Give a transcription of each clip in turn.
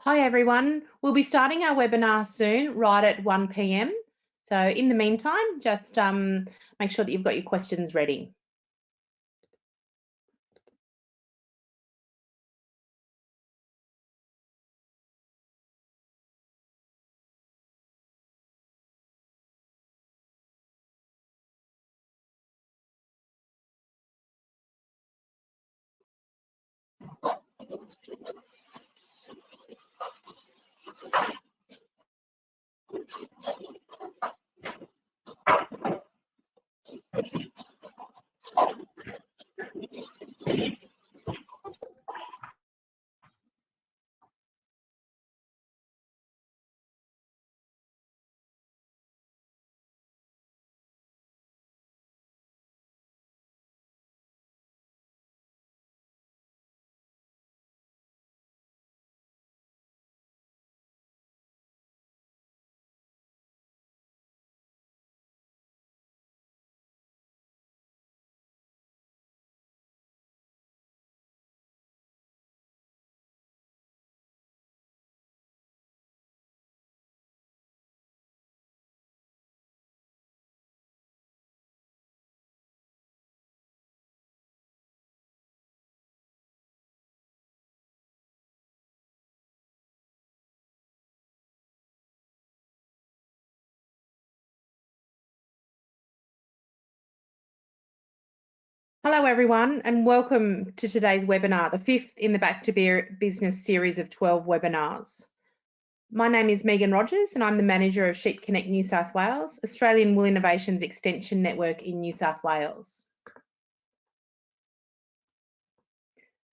Hi everyone, we'll be starting our webinar soon, right at 1 p.m. So in the meantime, just make sure that you've got your questions ready. Hello everyone and welcome to today's webinar, the fifth in the Back to Business series of 12 webinars. My name is Megan Rogers and I'm the Manager of Sheep Connect New South Wales, Australian Wool Innovations Extension Network in New South Wales.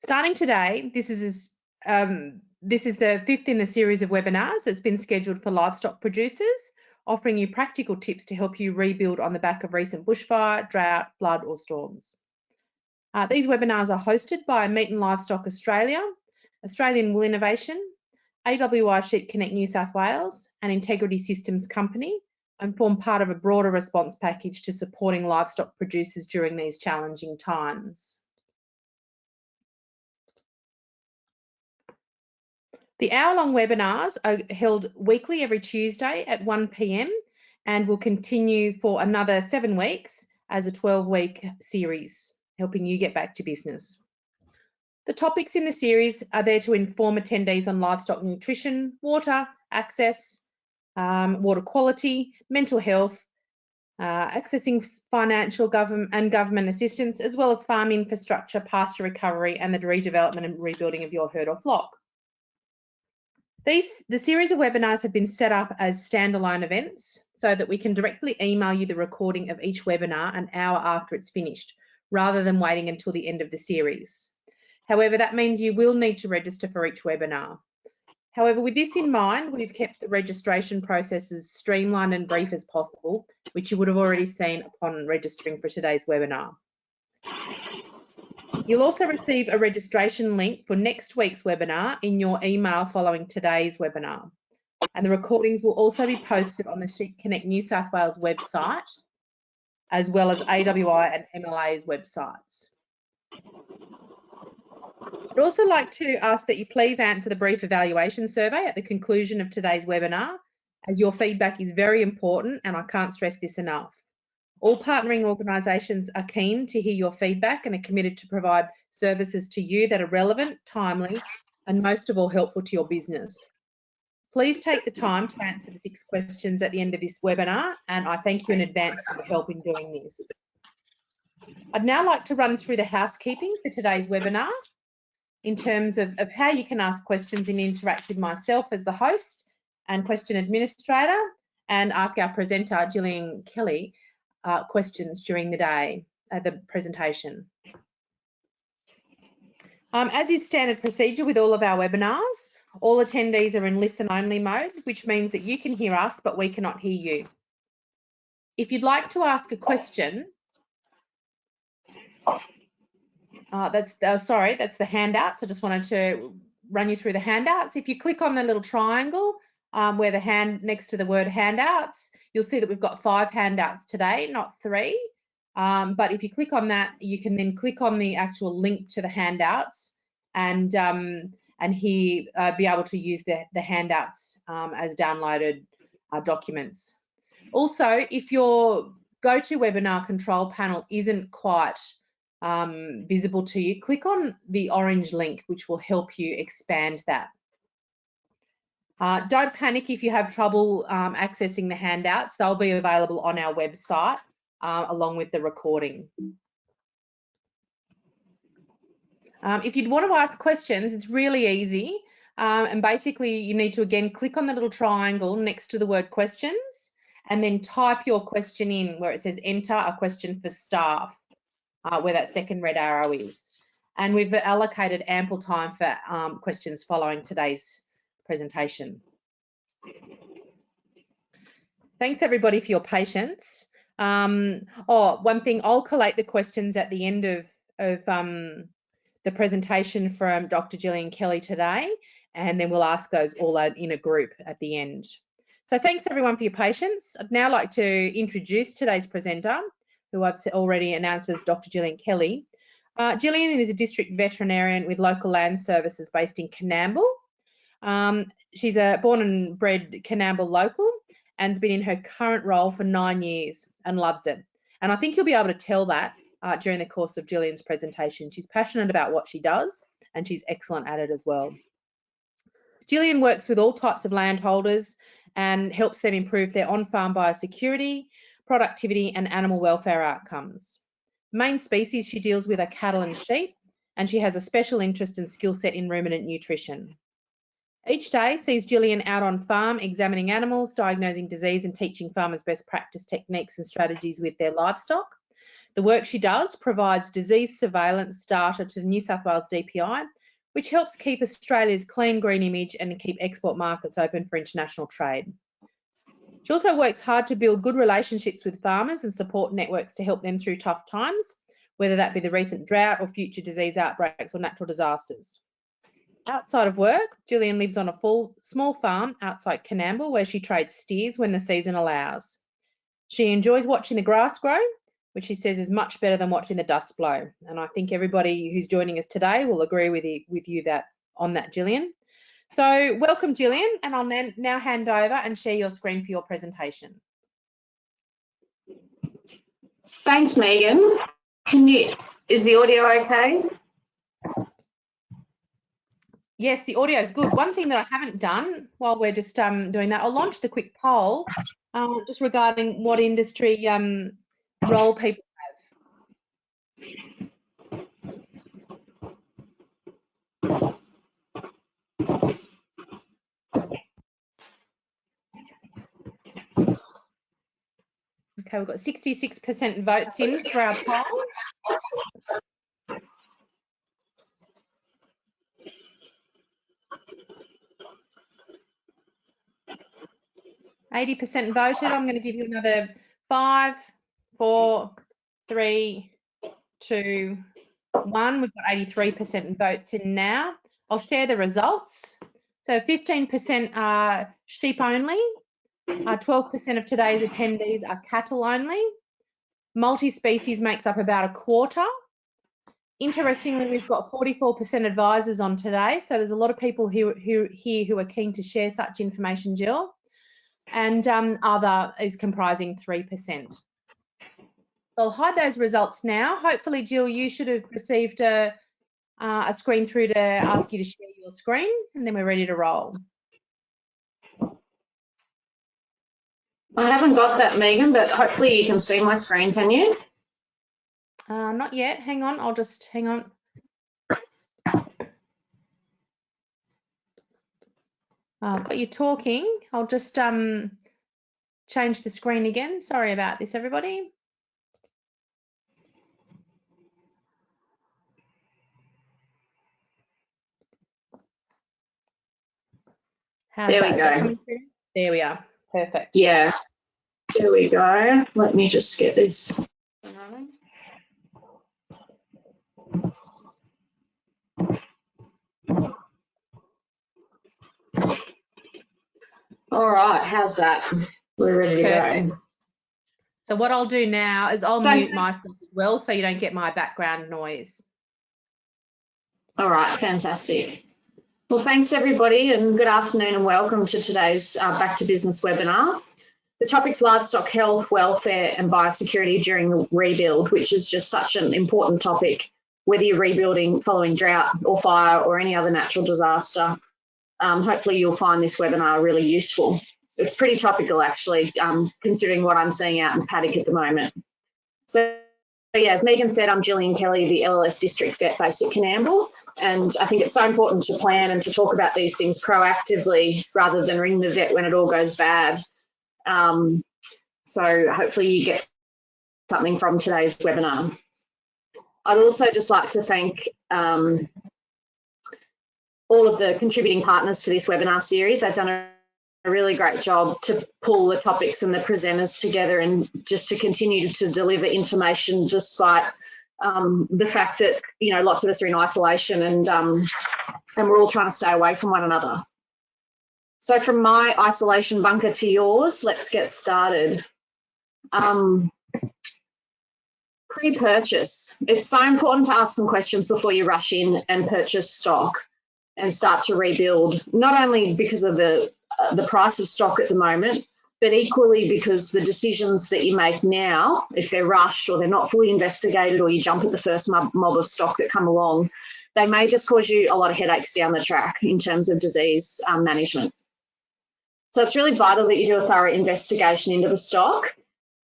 Starting today, this is the fifth in the series of webinars that's been scheduled for livestock producers, offering you practical tips to help you rebuild on the back of recent bushfire, drought, flood or storms. These webinars are hosted by Meat and Livestock Australia, Australian Wool Innovation, AWI Sheep Connect New South Wales and Integrity Systems Company and form part of a broader response package to supporting livestock producers during these challenging times. The hour-long webinars are held weekly every Tuesday at 1 p.m. and will continue for another 7 weeks as a 12-week series, helping you get back to business. The topics in the series are there to inform attendees on livestock nutrition, water, access, water quality, mental health, accessing financial government assistance, as well as farm infrastructure, pasture recovery, and the redevelopment and rebuilding of your herd or flock. The series of webinars have been set up as standalone events so that we can directly email you the recording of each webinar an hour after it's finished, rather than waiting until the end of the series. However, that means you will need to register for each webinar. However, with this in mind, we've kept the registration process as streamlined and brief as possible, which you would have already seen upon registering for today's webinar. You'll also receive a registration link for next week's webinar in your email following today's webinar. And the recordings will also be posted on the Sheep Connect New South Wales website, as well as AWI and MLA's websites. I'd also like to ask that you please answer the brief evaluation survey at the conclusion of today's webinar, as your feedback is very important and I can't stress this enough. All partnering organisations are keen to hear your feedback and are committed to provide services to you that are relevant, timely, and most of all helpful to your business. Please take the time to answer the 6 questions at the end of this webinar, and I thank you in advance for your help in doing this. I'd now like to run through the housekeeping for today's webinar in terms of how you can ask questions and interact with myself as the host and question administrator, and ask our presenter, Gillian Kelly, questions during the day, the presentation. As is standard procedure with all of our webinars, all attendees are in listen-only mode, which means that you can hear us, but we cannot hear you. If you'd like to ask a question, that's the handouts. I just wanted to run you through the handouts. If you click on the little triangle where the hand next to the word handouts, you'll see that we've got 5 handouts today, not 3. But if you click on that, you can then click on the actual link to the handouts and be able to use the handouts as downloaded documents. Also, if your GoToWebinar control panel isn't quite visible to you, click on the orange link, which will help you expand that. Don't panic if you have trouble accessing the handouts. They'll be available on our website along with the recording. If you'd want to ask questions, it's really easy. And basically, you need to, again, click on the little triangle next to the word questions and then type your question in where it says enter a question for staff, where that second red arrow is. And we've allocated ample time for questions following today's presentation. Thanks everybody for your patience. One thing, I'll collate the questions at the end of the presentation from Dr. Gillian Kelly today, and then we'll ask those all in a group at the end. So thanks everyone for your patience. I'd now like to introduce today's presenter, who I've already announced as Dr. Gillian Kelly. Gillian is a district veterinarian with local land services based in Coonamble. She's a born and bred Coonamble local and has been in her current role for 9 years and loves it. And I think you'll be able to tell that during the course of Gillian's presentation. She's passionate about what she does and she's excellent at it as well. Gillian works with all types of landholders and helps them improve their on-farm biosecurity, productivity and animal welfare outcomes. Main species she deals with are cattle and sheep, and she has a special interest and skill set in ruminant nutrition. Each day sees Gillian out on farm examining animals, diagnosing disease and teaching farmers best practice techniques and strategies with their livestock. The work she does provides disease surveillance data to the New South Wales DPI, which helps keep Australia's clean green image and keep export markets open for international trade. She also works hard to build good relationships with farmers and support networks to help them through tough times, whether that be the recent drought or future disease outbreaks or natural disasters. Outside of work, Gillian lives on a small farm outside Coonamble where she trades steers when the season allows. She enjoys watching the grass grow, which she says is much better than watching the dust blow. And I think everybody who's joining us today will agree with you on that, Gillian. So welcome, Gillian, and I'll now hand over and share your screen for your presentation. Thanks, Megan. Is the audio okay? Yes, the audio is good. One thing that I haven't done while we're just doing that, I'll launch the quick poll just regarding what industry role people have. Okay, we've got 66% votes in for our poll. %80 voted. I'm going to give you another 5, 4, 3, 2, 1. We've got 83% votes in now. I'll share the results. So 15% are sheep only. 12% of today's attendees are cattle only. Multi-species makes up about a quarter. Interestingly, we've got 44% advisors on today. So there's a lot of people here who are keen to share such information, Jill. And other is comprising 3%. So I'll hide those results now. Hopefully, Jill, you should have received a screen through to ask you to share your screen, and then we're ready to roll. I haven't got that, Megan, but hopefully you can see my screen, can you? Not yet. Hang on. Hang on. I've got you talking. I'll just change the screen again. Sorry about this, everybody. There we go. There we are. Perfect. Yeah. There we go. Let me just get this. All right, how's that? We're ready to go. So what I'll do now is I'll mute myself as well so you don't get my background noise. All right, fantastic. Well, thanks everybody, and good afternoon and welcome to today's Back to Business webinar. The topic's livestock health, welfare and biosecurity during the rebuild, which is just such an important topic, whether you're rebuilding following drought or fire or any other natural disaster. Hopefully you'll find this webinar really useful. It's pretty topical actually, considering what I'm seeing out in paddock at the moment. So yeah, as Megan said, I'm Gillian Kelly, the LLS District Vet based at Canamble, and I think it's so important to plan and to talk about these things proactively rather than ring the vet when it all goes bad. So hopefully you get something from today's webinar. I'd also just like to thank all of the contributing partners to this webinar series. They've done a really great job to pull the topics and the presenters together and just to continue to deliver information despite the fact that, you know, lots of us are in isolation and we're all trying to stay away from one another. So from my isolation bunker to yours, let's get started. Pre-purchase. It's so important to ask some questions before you rush in and purchase stock and start to rebuild, not only because of the price of stock at the moment, but equally because the decisions that you make now, if they're rushed or they're not fully investigated or you jump at the first mob of stock that come along, they may just cause you a lot of headaches down the track in terms of disease management. So it's really vital that you do a thorough investigation into the stock.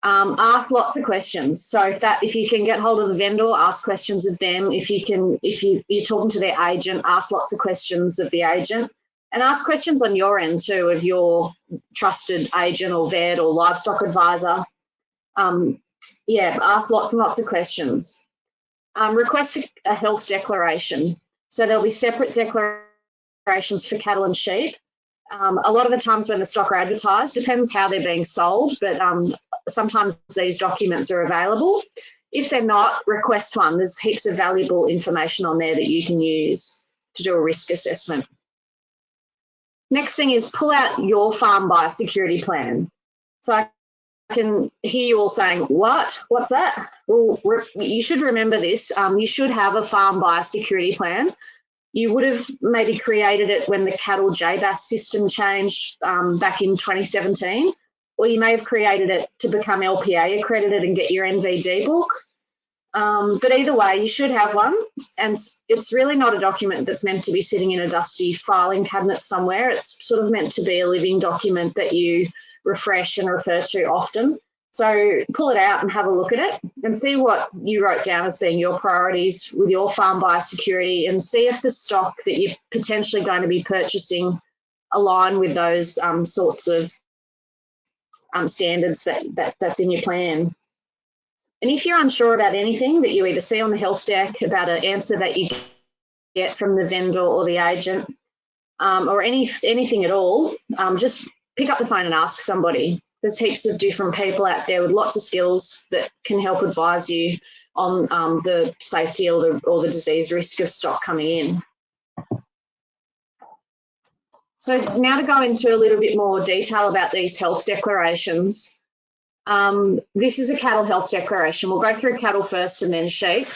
Ask lots of questions. So if you can get hold of the vendor, ask questions of them. If you're talking to their agent, ask lots of questions of the agent, and ask questions on your end too of your trusted agent or vet or livestock advisor. Ask lots and lots of questions. Request a health declaration. So there'll be separate declarations for cattle and sheep. A lot of the times when the stock are advertised, depends how they're being sold, but sometimes these documents are available. If they're not, request one. There's heaps of valuable information on there that you can use to do a risk assessment. Next thing is pull out your farm biosecurity plan. So I can hear you all saying, what? What's that? Well, you should remember this. You should have a farm biosecurity plan. You would have maybe created it when the cattle JBAS system changed back in 2017, or you may have created it to become LPA accredited and get your NVD book. But either way, you should have one, and it's really not a document that's meant to be sitting in a dusty filing cabinet somewhere. It's sort of meant to be a living document that you refresh and refer to often. So pull it out and have a look at it and see what you wrote down as being your priorities with your farm biosecurity, and see if the stock that you're potentially going to be purchasing align with those sorts of standards that's in your plan. And if you're unsure about anything that you either see on the health deck about an answer that you get from the vendor or the agent, or anything at all, just pick up the phone and ask somebody. There's heaps of different people out there with lots of skills that can help advise you on the safety or the disease risk of stock coming in. So now to go into a little bit more detail about these health declarations. This is a cattle health declaration. We'll go through cattle first and then sheep.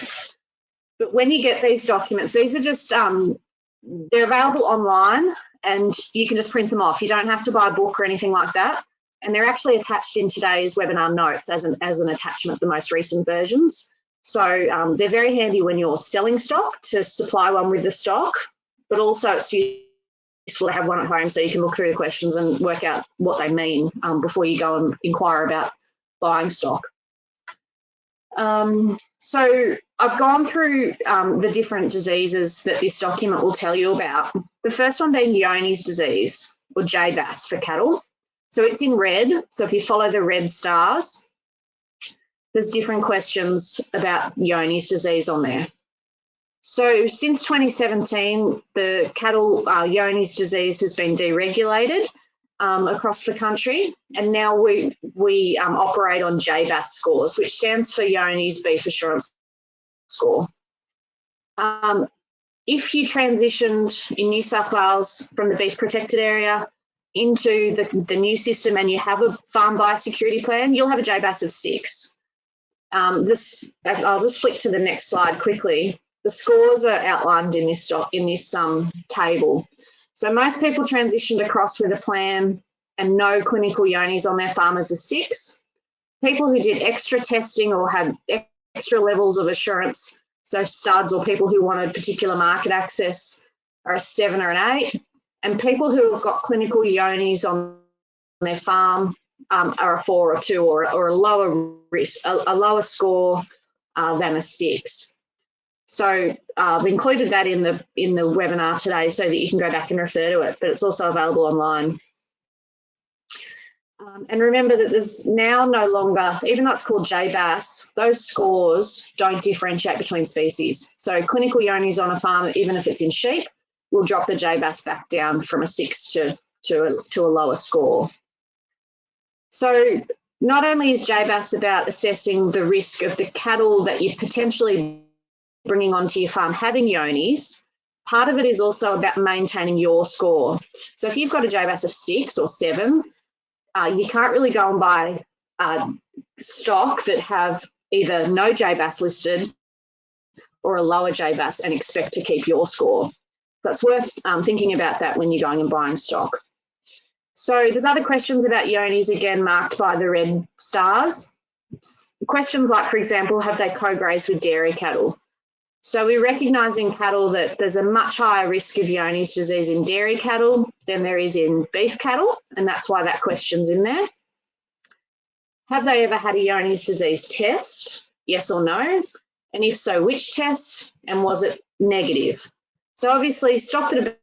But when you get these documents, these are just, they're available online and you can just print them off. You don't have to buy a book or anything like that. And they're actually attached in today's webinar notes as an attachment, the most recent versions. So they're very handy when you're selling stock to supply one with the stock, but also it's useful to have one at home so you can look through the questions and work out what they mean before you go and inquire about buying stock. So I've gone through the different diseases that this document will tell you about. The first one being Johne's disease, or JBAS for cattle. So it's in red. So if you follow the red stars, there's different questions about Johne's disease on there. So since 2017, the cattle Johne's disease has been deregulated across the country, and now we operate on JBAS scores, which stands for Johne's Beef Assurance Score. If you transitioned in New South Wales from the beef protected area into the new system and you have a farm biosecurity plan, you'll have a JBAS of 6. I'll just flick to the next slide quickly. The scores are outlined in this table. So most people transitioned across with a plan and no clinical yonis on their farm as a 6. People who did extra testing or had extra levels of assurance, so studs or people who wanted particular market access, are a 7 or an 8. And people who have got clinical yonis on their farm are a 4 or 2 or a lower risk, a lower score than a 6. So I've included that in the webinar today so that you can go back and refer to it, but it's also available online. And remember that there's now no longer, even though it's called JBAS, those scores don't differentiate between species. So clinical yonis on a farm, even if it's in sheep, will drop the JBAS back down from a 6 to a lower score. So not only is JBAS about assessing the risk of the cattle that you're potentially bringing onto your farm having yonis, part of it is also about maintaining your score. So if you've got a JBAS of 6 or 7, you can't really go and buy stock that have either no JBAS listed or a lower JBAS and expect to keep your score. So it's worth thinking about that when you're going and buying stock. So there's other questions about yonis, again, marked by the red stars. Questions like, for example, have they co-grazed with dairy cattle? So we recognise in cattle that there's a much higher risk of Johne's disease in dairy cattle than there is in beef cattle, and that's why that question's in there. Have they ever had a Johne's disease test? Yes or no? And if so, which test? And was it negative? So obviously stock that have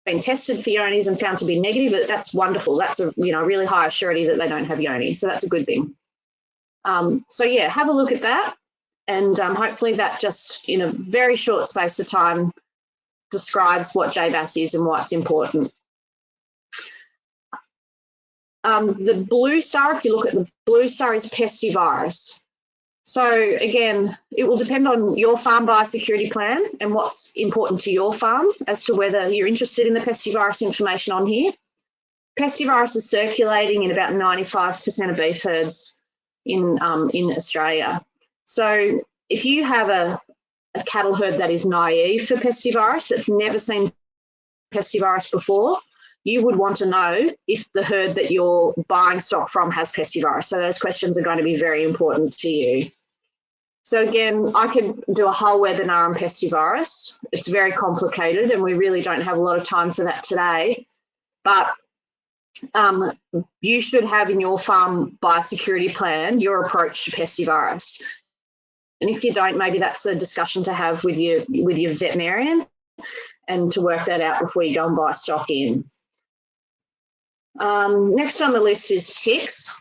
been tested for Johne's and found to be negative, but that's wonderful. That's a really high surety that they don't have Johne's, so that's a good thing. So yeah, have a look at that. And hopefully that just in a very short space of time describes what JBAS is and why it's important. The blue star, if you look at the blue star, is pestivirus. So again, it will depend on your farm biosecurity plan and what's important to your farm as to whether you're interested in the pestivirus information on here. Pestivirus is circulating in about 95% of beef herds in Australia. So if you have a cattle herd that is naive for pestivirus, that's never seen pestivirus before, you would want to know if the herd that you're buying stock from has pestivirus. So those questions are going to be very important to you. So again, I could do a whole webinar on pestivirus. It's very complicated and we really don't have a lot of time for that today. But you should have in your farm biosecurity plan your approach to pestivirus. And if you don't, maybe that's a discussion to have with your veterinarian and to work that out before you go and buy stock in. Next on the list is ticks,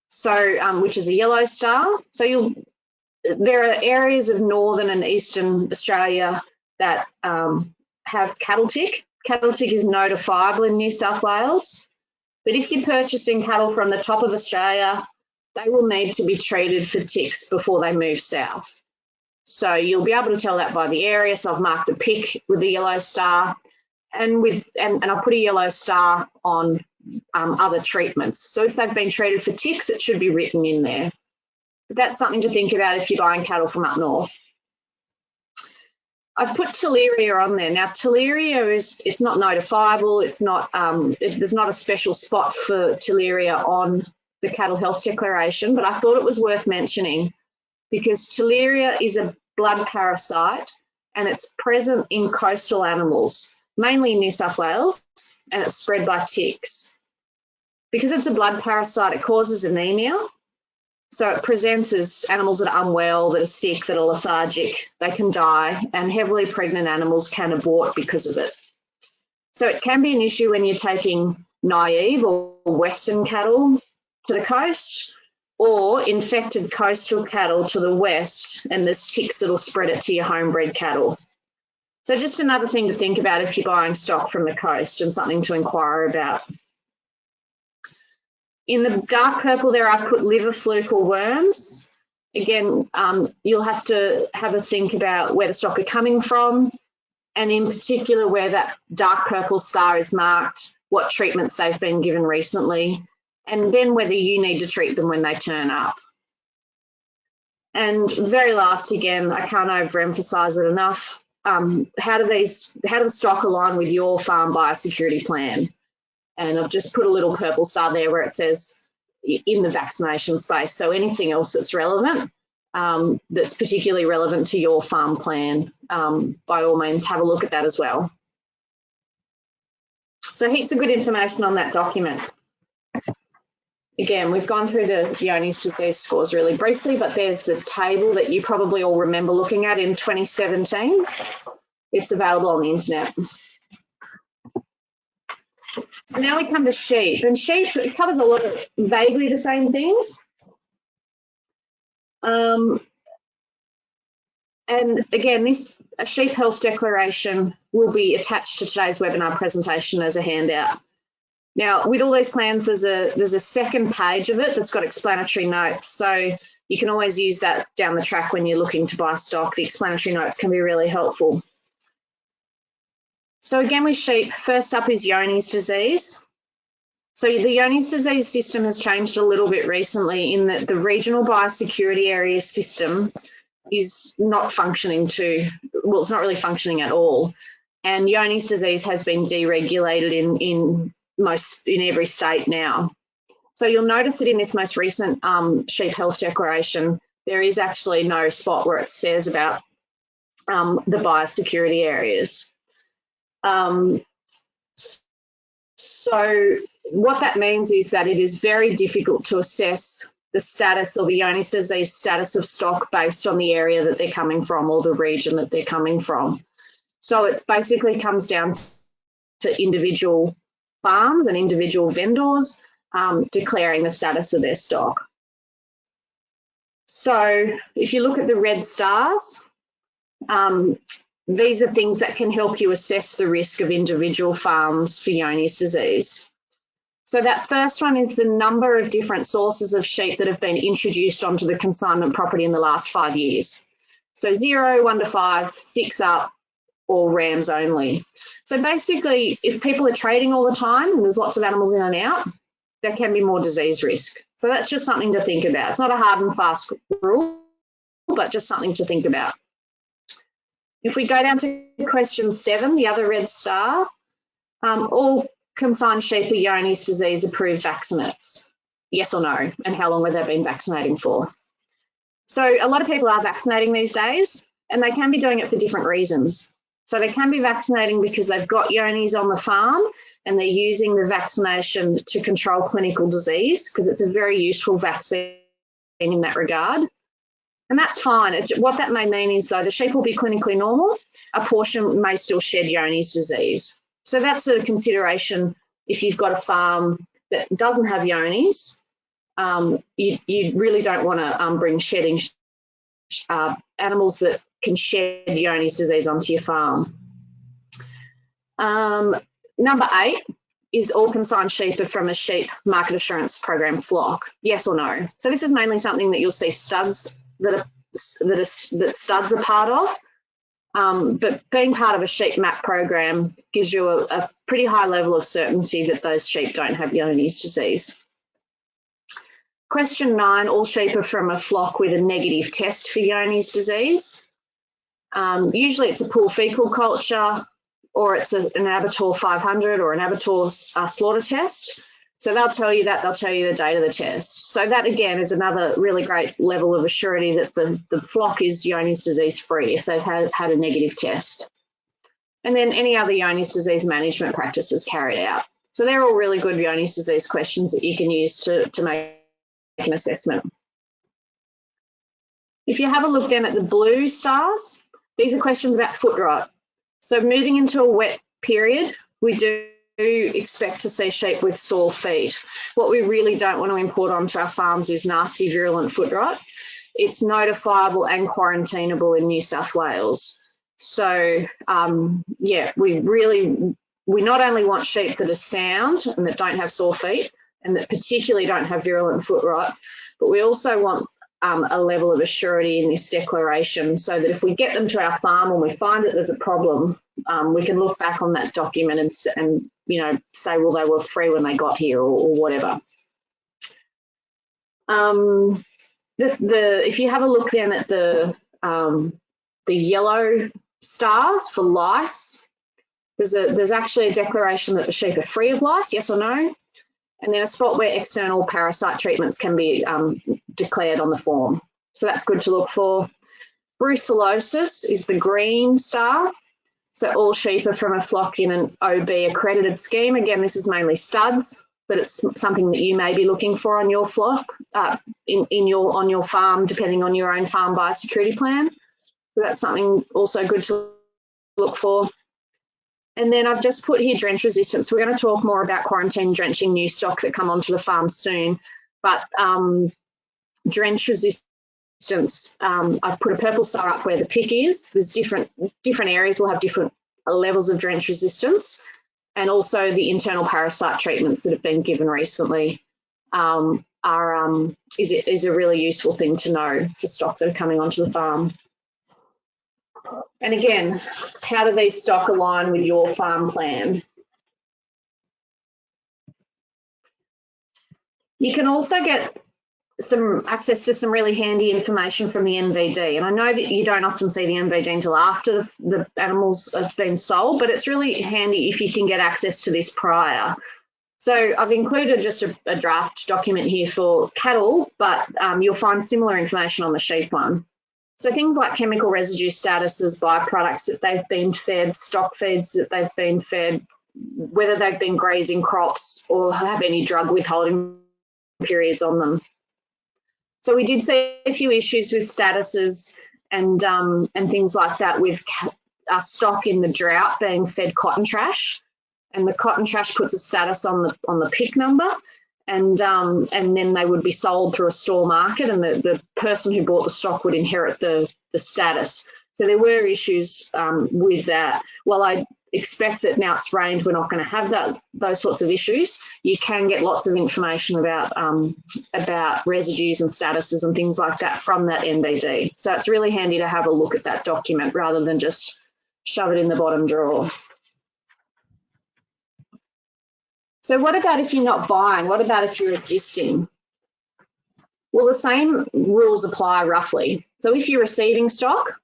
so which is a yellow star. So there are areas of northern and eastern Australia that have cattle tick. Cattle tick is notifiable in New South Wales, but if you're purchasing cattle from the top of Australia, they will need to be treated for ticks before they move south. So you'll be able to tell that by the area. So I've marked the pick with the yellow star, and I'll put a yellow star on other treatments. So if they've been treated for ticks, it should be written in there. But that's something to think about if you're buying cattle from up north. I've put tularemia on there. Now, tularemia it's not notifiable. It's not there's not a special spot for tularemia on the Cattle Health Declaration, but I thought it was worth mentioning because tularemia is a blood parasite and it's present in coastal animals, mainly in New South Wales, and it's spread by ticks. Because it's a blood parasite, it causes anemia. So it presents as animals that are unwell, that are sick, that are lethargic, they can die, and heavily pregnant animals can abort because of it. So it can be an issue when you're taking naive or western cattle to the coast, or infected coastal cattle to the west, and there's ticks that'll spread it to your homebred cattle. So just another thing to think about if you're buying stock from the coast and something to inquire about. In the dark purple there, I've put liver fluke or worms. Again, you'll have to have a think about where the stock are coming from, and in particular where that dark purple star is marked, what treatments they've been given recently, and then whether you need to treat them when they turn up. And very last, again, I can't overemphasize it enough. How do the stock align with your farm biosecurity plan? And I've just put a little purple star there where it says in the vaccination space. So anything else that's relevant, that's particularly relevant to your farm plan, by all means, have a look at that as well. So heaps of good information on that document. Again, we've gone through the Johne's disease scores really briefly, but there's the table that you probably all remember looking at in 2017. It's available on the internet. So now we come to sheep, and sheep, it covers a lot of vaguely the same things. And again, this sheep health declaration will be attached to today's webinar presentation as a handout. Now, with all these plans, there's a second page of it that's got explanatory notes. So you can always use that down the track when you're looking to buy stock. The explanatory notes can be really helpful. So again, with sheep, first up is Johne's disease. So the Johne's disease system has changed a little bit recently in that the regional biosecurity area system is not functioning well, it's not really functioning at all. And Johne's disease has been deregulated in every state now. So you'll notice that in this most recent sheep health declaration, there is actually no spot where it says about the biosecurity areas. So what that means is that it is very difficult to assess the status or the Johne's disease status of stock based on the area that they're coming from or the region that they're coming from. So it basically comes down to individual farms and individual vendors declaring the status of their stock. So if you look at the red stars, these are things that can help you assess the risk of individual farms for Johne's disease. So that first one is the number of different sources of sheep that have been introduced onto the consignment property in the last 5 years. So 0, 1 to 5, 6 up, or rams only. So basically, if people are trading all the time and there's lots of animals in and out, there can be more disease risk. So that's just something to think about. It's not a hard and fast rule, but just something to think about. If we go down to question 7, the other red star, all consigned sheep with Johne's disease approved vaccinates, yes or no, and how long have they been vaccinating for? So a lot of people are vaccinating these days, and they can be doing it for different reasons. So they can be vaccinating because they've got Johne's on the farm and they're using the vaccination to control clinical disease because it's a very useful vaccine in that regard. And that's fine. What that may mean is, though, the sheep will be clinically normal, a portion may still shed Johne's disease. So that's a consideration if you've got a farm that doesn't have Johne's. You really don't want to bring shedding animals that can shed Johne's disease onto your farm. Number 8 is all consigned sheep are from a sheep market assurance program flock, yes or no? So this is mainly something that you'll see studs that studs are part of, but being part of a sheep map program gives you a pretty high level of certainty that those sheep don't have Johne's disease. Question 9, all sheep are from a flock with a negative test for Johne's disease. Usually it's a pool fecal culture or it's an Abattoir 500 or an Abattoir slaughter test. So they'll tell you that, they'll tell you the date of the test. So that again is another really great level of assurity that the flock is Johne's disease free if they've had a negative test. And then any other Johne's disease management practices carried out. So they're all really good Johne's disease questions that you can use to make an assessment. If you have a look then at the blue stars, these are questions about foot rot. So moving into a wet period, we do expect to see sheep with sore feet. What we really don't want to import onto our farms is nasty virulent foot rot. It's notifiable and quarantinable in New South Wales. So yeah, we not only want sheep that are sound and that don't have sore feet and that particularly don't have virulent foot rot, but we also want a level of assurity in this declaration so that if we get them to our farm and we find that there's a problem, we can look back on that document and you know, say, well, they were free when they got here or whatever. if you have a look then at the yellow stars for lice, there's actually a declaration that the sheep are free of lice, yes or no, and then a spot where external parasite treatments can be declared on the form. So that's good to look for. Brucellosis is the green star. So all sheep are from a flock in an OB accredited scheme. Again, this is mainly studs, but it's something that you may be looking for on your flock, on your farm, depending on your own farm biosecurity plan. So that's something also good to look for. And then I've just put here drench resistance. We're going to talk more about quarantine drenching new stock that come onto the farm soon, but drench resistance, I've put a purple star up where the pick is. There's different areas will have different levels of drench resistance, and also the internal parasite treatments that have been given recently is a really useful thing to know for stock that are coming onto the farm. And again, how do these stock align with your farm plan? You can also get some access to some really handy information from the NVD. And I know that you don't often see the NVD until after the animals have been sold, but it's really handy if you can get access to this prior. So I've included just a draft document here for cattle, but you'll find similar information on the sheep one. So things like chemical residue statuses, byproducts that they've been fed, stock feeds that they've been fed, whether they've been grazing crops or have any drug withholding periods on them. So we did see a few issues with statuses and things like that with stock in the drought being fed cotton trash, and the cotton trash puts a status on the pick number, and then they would be sold through a store market, and the person who bought the stock would inherit the status. So there were issues with that. Well, I expect that now it's rained, we're not going to have those sorts of issues. You can get lots of information about residues and statuses and things like that from that NVD. So it's really handy to have a look at that document rather than just shove it in the bottom drawer. So what about if you're not buying? What about if you're existing? Well, the same rules apply roughly. So if you're receiving stock,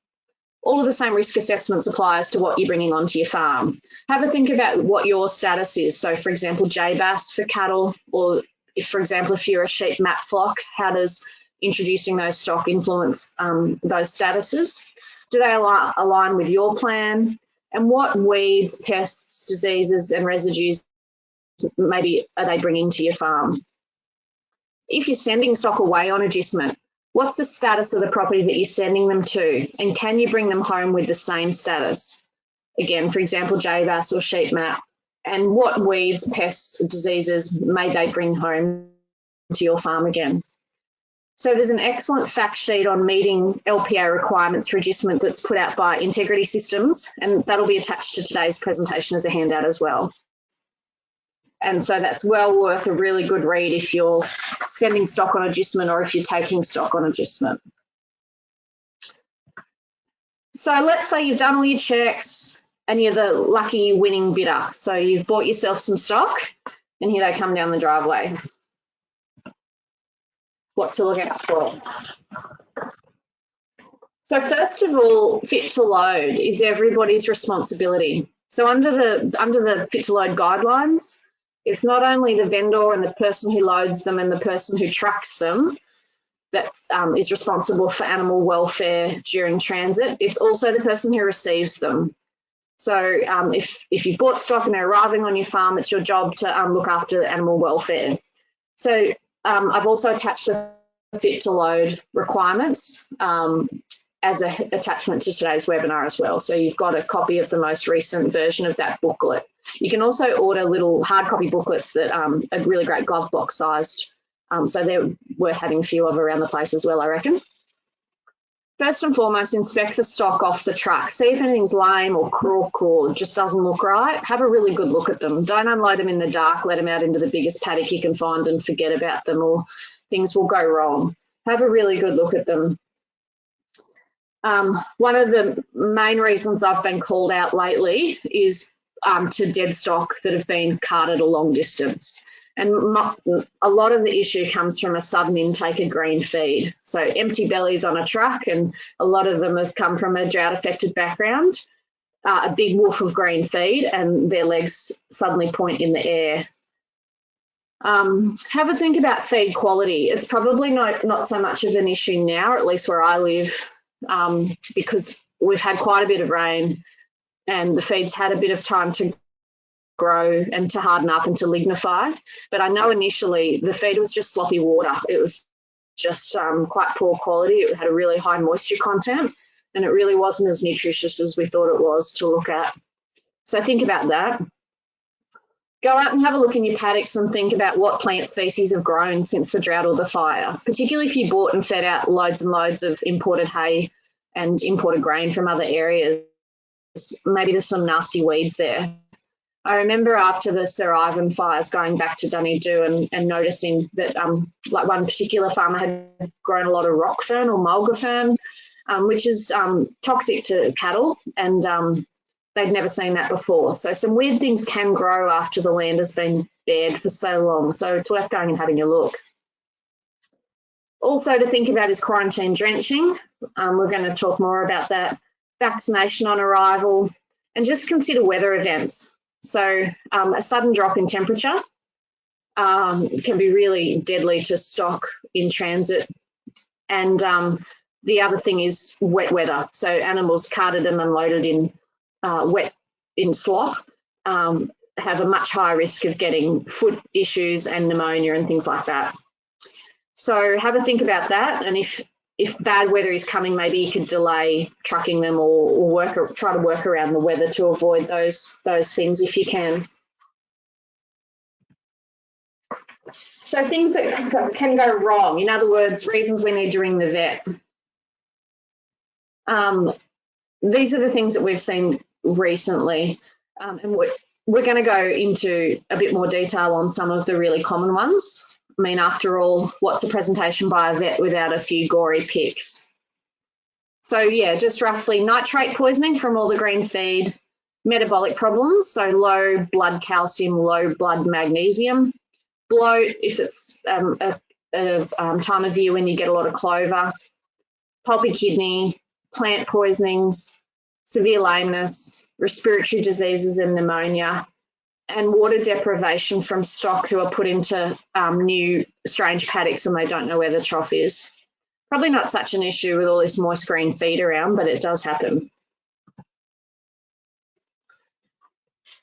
all of the same risk assessments apply as to what you're bringing onto your farm. Have a think about what your status is. So for example, JBAS for cattle, or if, for example, if you're a sheep mat flock, how does introducing those stock influence those statuses? Do they align with your plan? And what weeds, pests, diseases and residues maybe are they bringing to your farm? If you're sending stock away on agistment, what's the status of the property that you're sending them to? And can you bring them home with the same status? Again, for example, JBAS or sheep mat. And what weeds, pests, diseases may they bring home to your farm again? So there's an excellent fact sheet on meeting LPA requirements for agistment that's put out by Integrity Systems, and that'll be attached to today's presentation as a handout as well. And so that's well worth a really good read if you're sending stock on agistment or if you're taking stock on agistment. So let's say you've done all your checks and you're the lucky winning bidder. So you've bought yourself some stock and here they come down the driveway. What to look out for? So first of all, fit to load is everybody's responsibility. So under the fit to load guidelines, it's not only the vendor and the person who loads them and the person who trucks them that is responsible for animal welfare during transit, it's also the person who receives them. So if you've bought stock and they're arriving on your farm, it's your job to look after the animal welfare. So I've also attached the fit to load requirements as an attachment to today's webinar as well. So you've got a copy of the most recent version of that booklet. You can also order little hard copy booklets that are really great glove box sized. So they're worth having a few of around the place as well, I reckon. First and foremost, inspect the stock off the truck. See if anything's lame or crook or just doesn't look right. Have a really good look at them. Don't unload them in the dark, let them out into the biggest paddock you can find and forget about them, or things will go wrong. Have a really good look at them. One of the main reasons I've been called out lately is to dead stock that have been carted a long distance. And a lot of the issue comes from a sudden intake of green feed. So empty bellies on a truck, and a lot of them have come from a drought-affected background, a big woof of green feed, and their legs suddenly point in the air. Have a think about feed quality. It's probably not so much of an issue now, or at least where I live, because we've had quite a bit of rain and the feed's had a bit of time to grow and to harden up and to lignify. But I know initially the feed was just sloppy water. It was just quite poor quality. It had a really high moisture content, and it really wasn't as nutritious as we thought it was to look at. So think about that. Go out and have a look in your paddocks and think about what plant species have grown since the drought or the fire, particularly if you bought and fed out loads and loads of imported hay and imported grain from other areas. Maybe there's some nasty weeds there. I remember after the Sir Ivan fires going back to Dunedoo and noticing that like one particular farmer had grown a lot of rock fern or mulga fern, which is toxic to cattle, and they'd never seen that before. So some weird things can grow after the land has been bared for so long. So it's worth going and having a look. Also to think about is quarantine drenching. We're going to talk more about that. Vaccination on arrival, and just consider weather events. So a sudden drop in temperature can be really deadly to stock in transit. And the other thing is wet weather. So animals carted and unloaded in wet in slop have a much higher risk of getting foot issues and pneumonia and things like that. So have a think about that, and if bad weather is coming, maybe you could delay trucking them or try to work around the weather to avoid those things if you can. So things that can go wrong, in other words, reasons we need to ring the vet. These are the things that we've seen recently, and we're going to go into a bit more detail on some of the really common ones. I mean, after all, what's a presentation by a vet without a few gory pics? So yeah, just roughly nitrate poisoning from all the green feed, metabolic problems, so low blood calcium, low blood magnesium, bloat if it's a time of year when you get a lot of clover, pulpy kidney, plant poisonings, severe lameness, respiratory diseases and pneumonia, and water deprivation from stock who are put into new strange paddocks and they don't know where the trough is. Probably not such an issue with all this moist green feed around, but it does happen.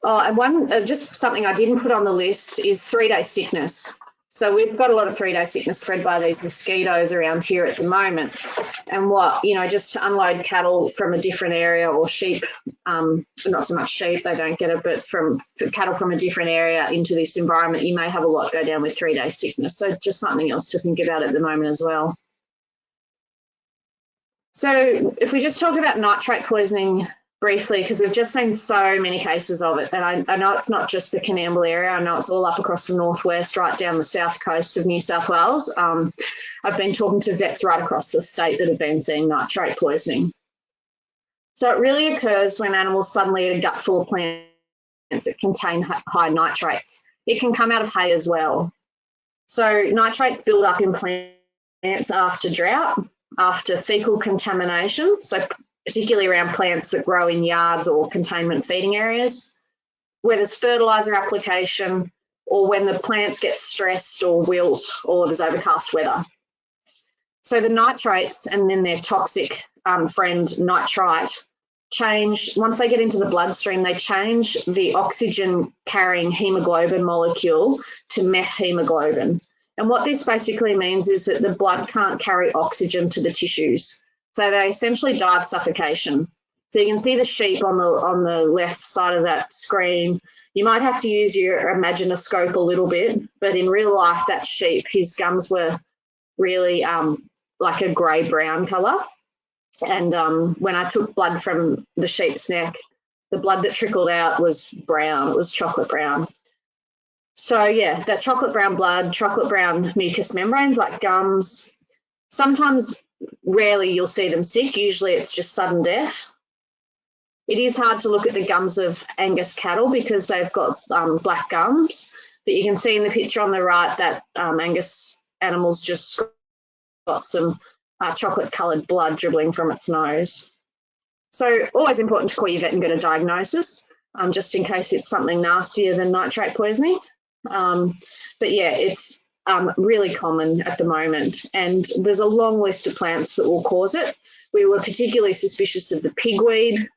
Oh, and just something I didn't put on the list is 3-day sickness. So we've got a lot of 3-day sickness spread by these mosquitoes around here at the moment. And just to unload cattle from a different area, or sheep, not so much sheep, they don't get it, but for cattle from a different area into this environment, you may have a lot go down with 3-day sickness. So just something else to think about at the moment as well. So if we just talk about nitrate poisoning briefly, because we've just seen so many cases of it, and I know it's not just the Canamble area, I know it's all up across the northwest, right down the south coast of New South Wales. I've been talking to vets right across the state that have been seeing nitrate poisoning. So it really occurs when animals suddenly eat a gut full of plants that contain high nitrates. It can come out of hay as well. So nitrates build up in plants after drought, after fecal contamination, so particularly around plants that grow in yards or containment feeding areas, where there's fertiliser application, or when the plants get stressed or wilt or there's overcast weather. So the nitrates and then their toxic friend nitrite change, once they get into the bloodstream, they change the oxygen carrying hemoglobin molecule to methemoglobin. And what this basically means is that the blood can't carry oxygen to the tissues. So they essentially die of suffocation. So you can see the sheep on the left side of that screen. You might have to use your imaginoscope a little bit, but in real life, that sheep, his gums were really like a grey-brown colour. And when I took blood from the sheep's neck, the blood that trickled out was brown. It was chocolate brown. So yeah, that chocolate brown blood, chocolate brown mucous membranes like gums. Sometimes, rarely you'll see them sick. Usually it's just sudden death. It is hard to look at the gums of Angus cattle because they've got black gums, But you can see in the picture on the right that Angus animal's just got some chocolate coloured blood dribbling from its nose. So always important to call your vet and get a diagnosis, just in case it's something nastier than nitrate poisoning. But yeah, it's really common at the moment, and there's a long list of plants that will cause it. We were particularly suspicious of the pigweed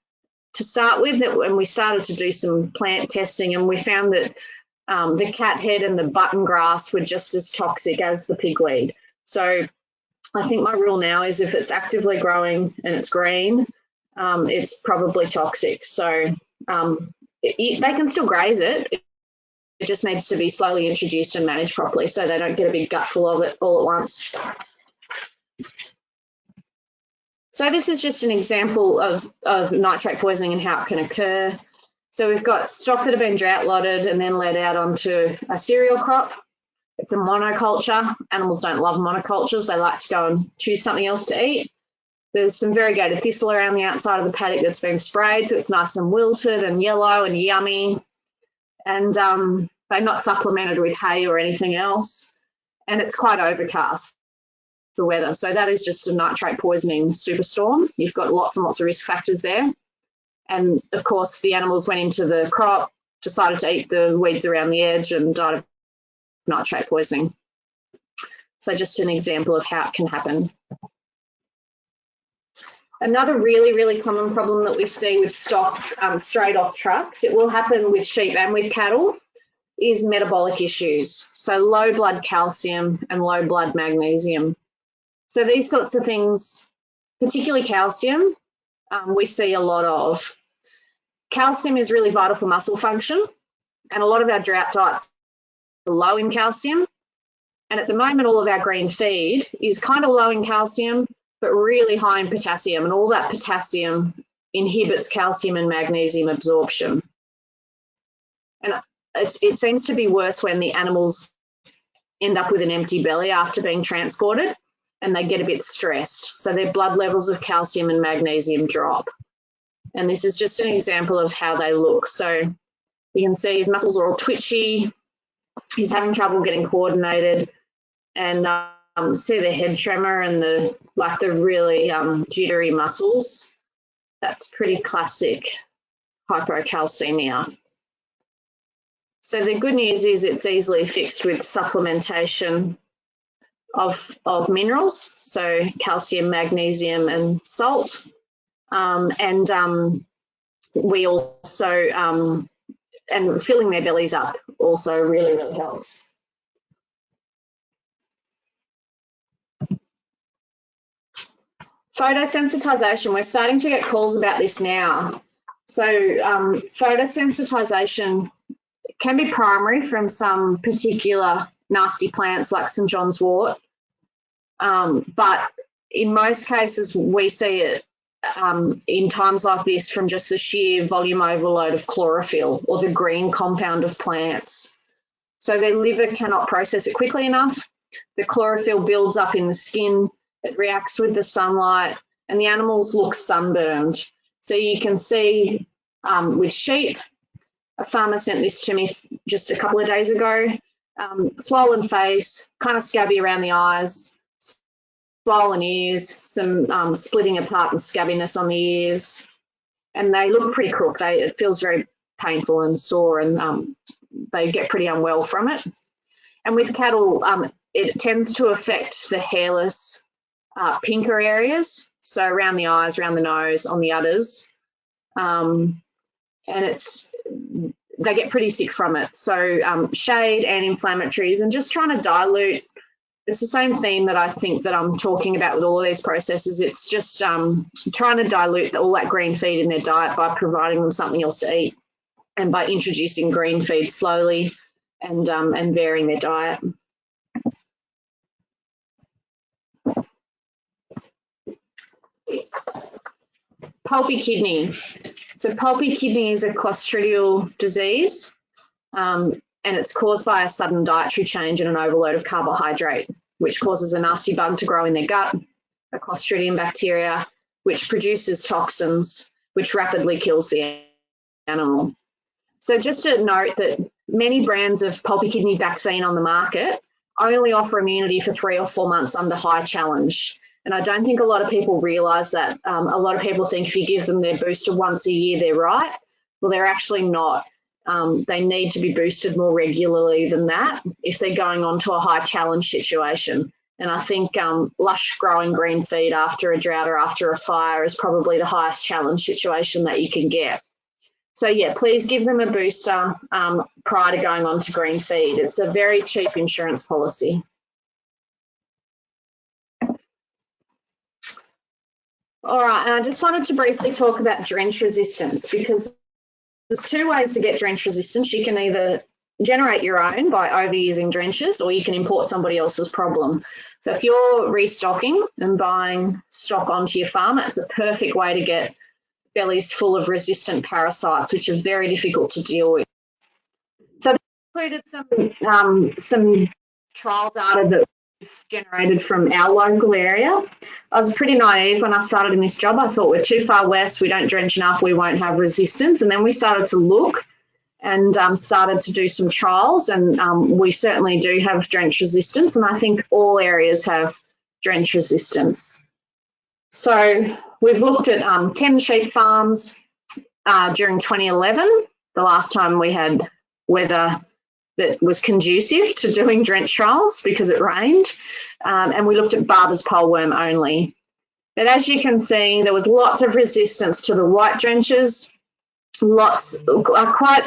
to start with, and we started to do some plant testing, and we found that the cathead and the button grass were just as toxic as the pigweed. So I think my rule now is if it's actively growing and it's green, it's probably toxic. So they can still graze it. It just needs to be slowly introduced and managed properly so they don't get a big gutful of it all at once. So this is just an example of nitrate poisoning and how it can occur. So we've got stock that have been drought lotted and then led out onto a cereal crop. It's a monoculture. Animals don't love monocultures. They like to go and choose something else to eat. There's some variegated thistle around the outside of the paddock that's been sprayed, so it's nice and wilted and yellow and yummy. And they're not supplemented with hay or anything else. And it's quite overcast, the weather. So that is just a nitrate poisoning superstorm. You've got lots and lots of risk factors there. And of course, the animals went into the crop, decided to eat the weeds around the edge and died of nitrate poisoning. So just an example of how it can happen. Another really, really common problem that we see with stock straight off trucks, it will happen with sheep and with cattle, is metabolic issues. So low blood calcium and low blood magnesium. So these sorts of things, particularly calcium, we see a lot of. Calcium is really vital for muscle function, and a lot of our drought diets are low in calcium. And at the moment, all of our green feed is kind of low in calcium, but really high in potassium, and all that potassium inhibits calcium and magnesium absorption. And it seems to be worse when the animals end up with an empty belly after being transported, and they get a bit stressed. So their blood levels of calcium and magnesium drop. And this is just an example of how they look. So you can see his muscles are all twitchy. He's having trouble getting coordinated, and see the head tremor and the really jittery muscles. That's pretty classic hypocalcemia. So the good news is it's easily fixed with supplementation of minerals, so calcium, magnesium, and salt. We also, and filling their bellies up also really, really helps. Photosensitization, we're starting to get calls about this now. So photosensitization can be primary from some particular nasty plants like St. John's wort, but in most cases we see it in times like this from just the sheer volume overload of chlorophyll or the green compound of plants. So their liver cannot process it quickly enough. The chlorophyll builds up in the skin, it reacts with the sunlight, and the animals look sunburned. So you can see with sheep, a farmer sent this to me just a couple of days ago, swollen face, kind of scabby around the eyes, swollen ears, some splitting apart and scabbiness on the ears, and they look pretty crooked. It feels very painful and sore, and they get pretty unwell from it. And with cattle, it tends to affect the hairless, pinker areas, so around the eyes, around the nose, on the udders, and they get pretty sick from it. So shade, anti-inflammatories, and just trying to dilute. It's the same theme that I think that I'm talking about with all of these processes. It's just trying to dilute all that green feed in their diet by providing them something else to eat, and by introducing green feed slowly and varying their diet. Pulpy kidney. So pulpy kidney is a clostridial disease, and it's caused by a sudden dietary change and an overload of carbohydrate, which causes a nasty bug to grow in their gut, a clostridium bacteria, which produces toxins, which rapidly kills the animal. So just to note that many brands of Pulpy Kidney vaccine on the market only offer immunity for 3 or 4 months under high challenge. And I don't think a lot of people realise that. A lot of people think if you give them their booster once a year, they're right. Well, they're actually not. They need to be boosted more regularly than that if they're going on to a high challenge situation. And I think lush growing green feed after a drought or after a fire is probably the highest challenge situation that you can get. So yeah, please give them a booster prior to going on to green feed. It's a very cheap insurance policy. All right, and I just wanted to briefly talk about drench resistance, because there's 2 ways to get drench resistance. You can either generate your own by overusing drenches, or you can import somebody else's problem. So if you're restocking and buying stock onto your farm, that's a perfect way to get bellies full of resistant parasites, which are very difficult to deal with. So they included some trial data that we've generated from our local area. I was pretty naive when I started in this job. I thought we're too far west, we don't drench enough, we won't have resistance. And then we started to look and started to do some trials, and we certainly do have drench resistance, and I think all areas have drench resistance. So we've looked at 10 sheep farms during 2011, the last time we had weather that was conducive to doing drench trials because it rained, and we looked at Barber's poleworm only. But as you can see, there was lots of resistance to the white drenches, quite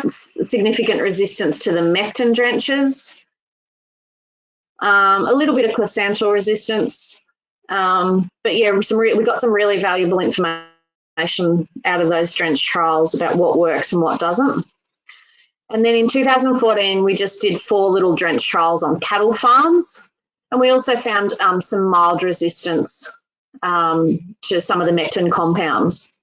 significant resistance to the mectin drenches, a little bit of closanthal resistance, but yeah, we got some really valuable information out of those drench trials about what works and what doesn't. And then in 2014, we just did 4 little drench trials on cattle farms, and we also found some mild resistance to some of the mectin compounds.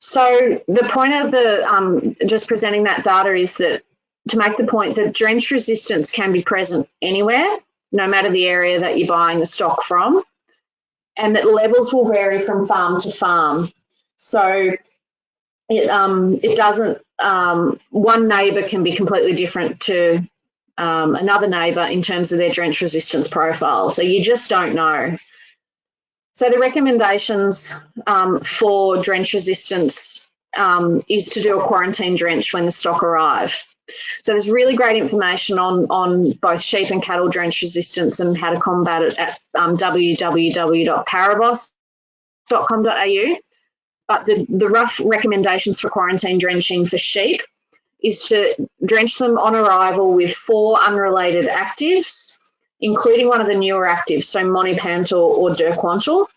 So the point of the just presenting that data is that to make the point that drench resistance can be present anywhere, no matter the area that you're buying the stock from, and that levels will vary from farm to farm. So it doesn't, one neighbour can be completely different to another neighbour in terms of their drench resistance profile. So you just don't know. So the recommendations for drench resistance is to do a quarantine drench when the stock arrive. So there's really great information on both sheep and cattle drench resistance and how to combat it at www.parabos.com.au. But the rough recommendations for quarantine drenching for sheep is to drench them on arrival with 4 unrelated actives, including one of the newer actives, so monipantal or durquantal.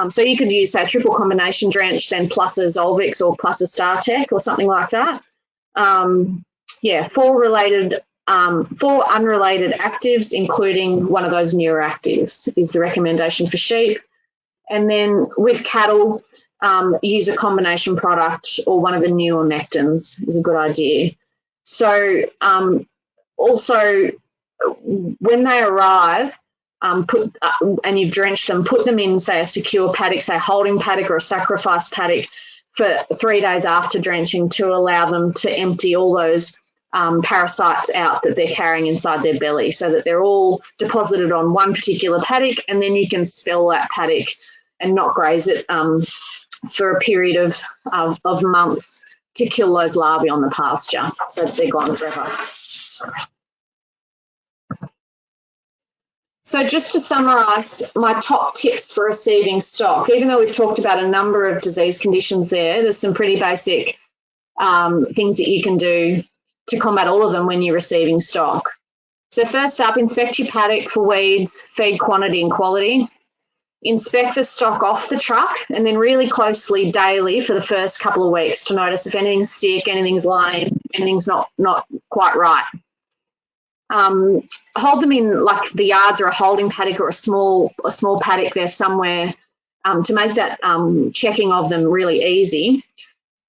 So you could use, say, a triple combination drench, then plus a Zolvix or plus a StarTech or something like that. Yeah, 4 unrelated actives, including one of those newer actives, is the recommendation for sheep. And then with cattle, use a combination product or one of the newer mectins is a good idea. So also, when they arrive, and you've drenched them, put them in, say, a secure paddock, say a holding paddock or a sacrifice paddock for 3 days after drenching to allow them to empty all those parasites out that they're carrying inside their belly, so that they're all deposited on one particular paddock, and then you can spell that paddock and not graze it for a period of months to kill those larvae on the pasture so that they're gone forever. So just to summarise my top tips for receiving stock, even though we've talked about a number of disease conditions there's some pretty basic things that you can do to combat all of them when you're receiving stock. So first up, inspect your paddock for weeds, feed quantity and quality. Inspect the stock off the truck and then really closely daily for the first couple of weeks to notice if anything's sick, anything's lying, anything's not quite right. Hold them in like the yards or a holding paddock or a small paddock there somewhere to make that checking of them really easy,